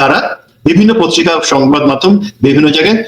তারা বিভিন্ন পত্রিকা, সংবাদ মাধ্যম, বিভিন্ন জায়গায়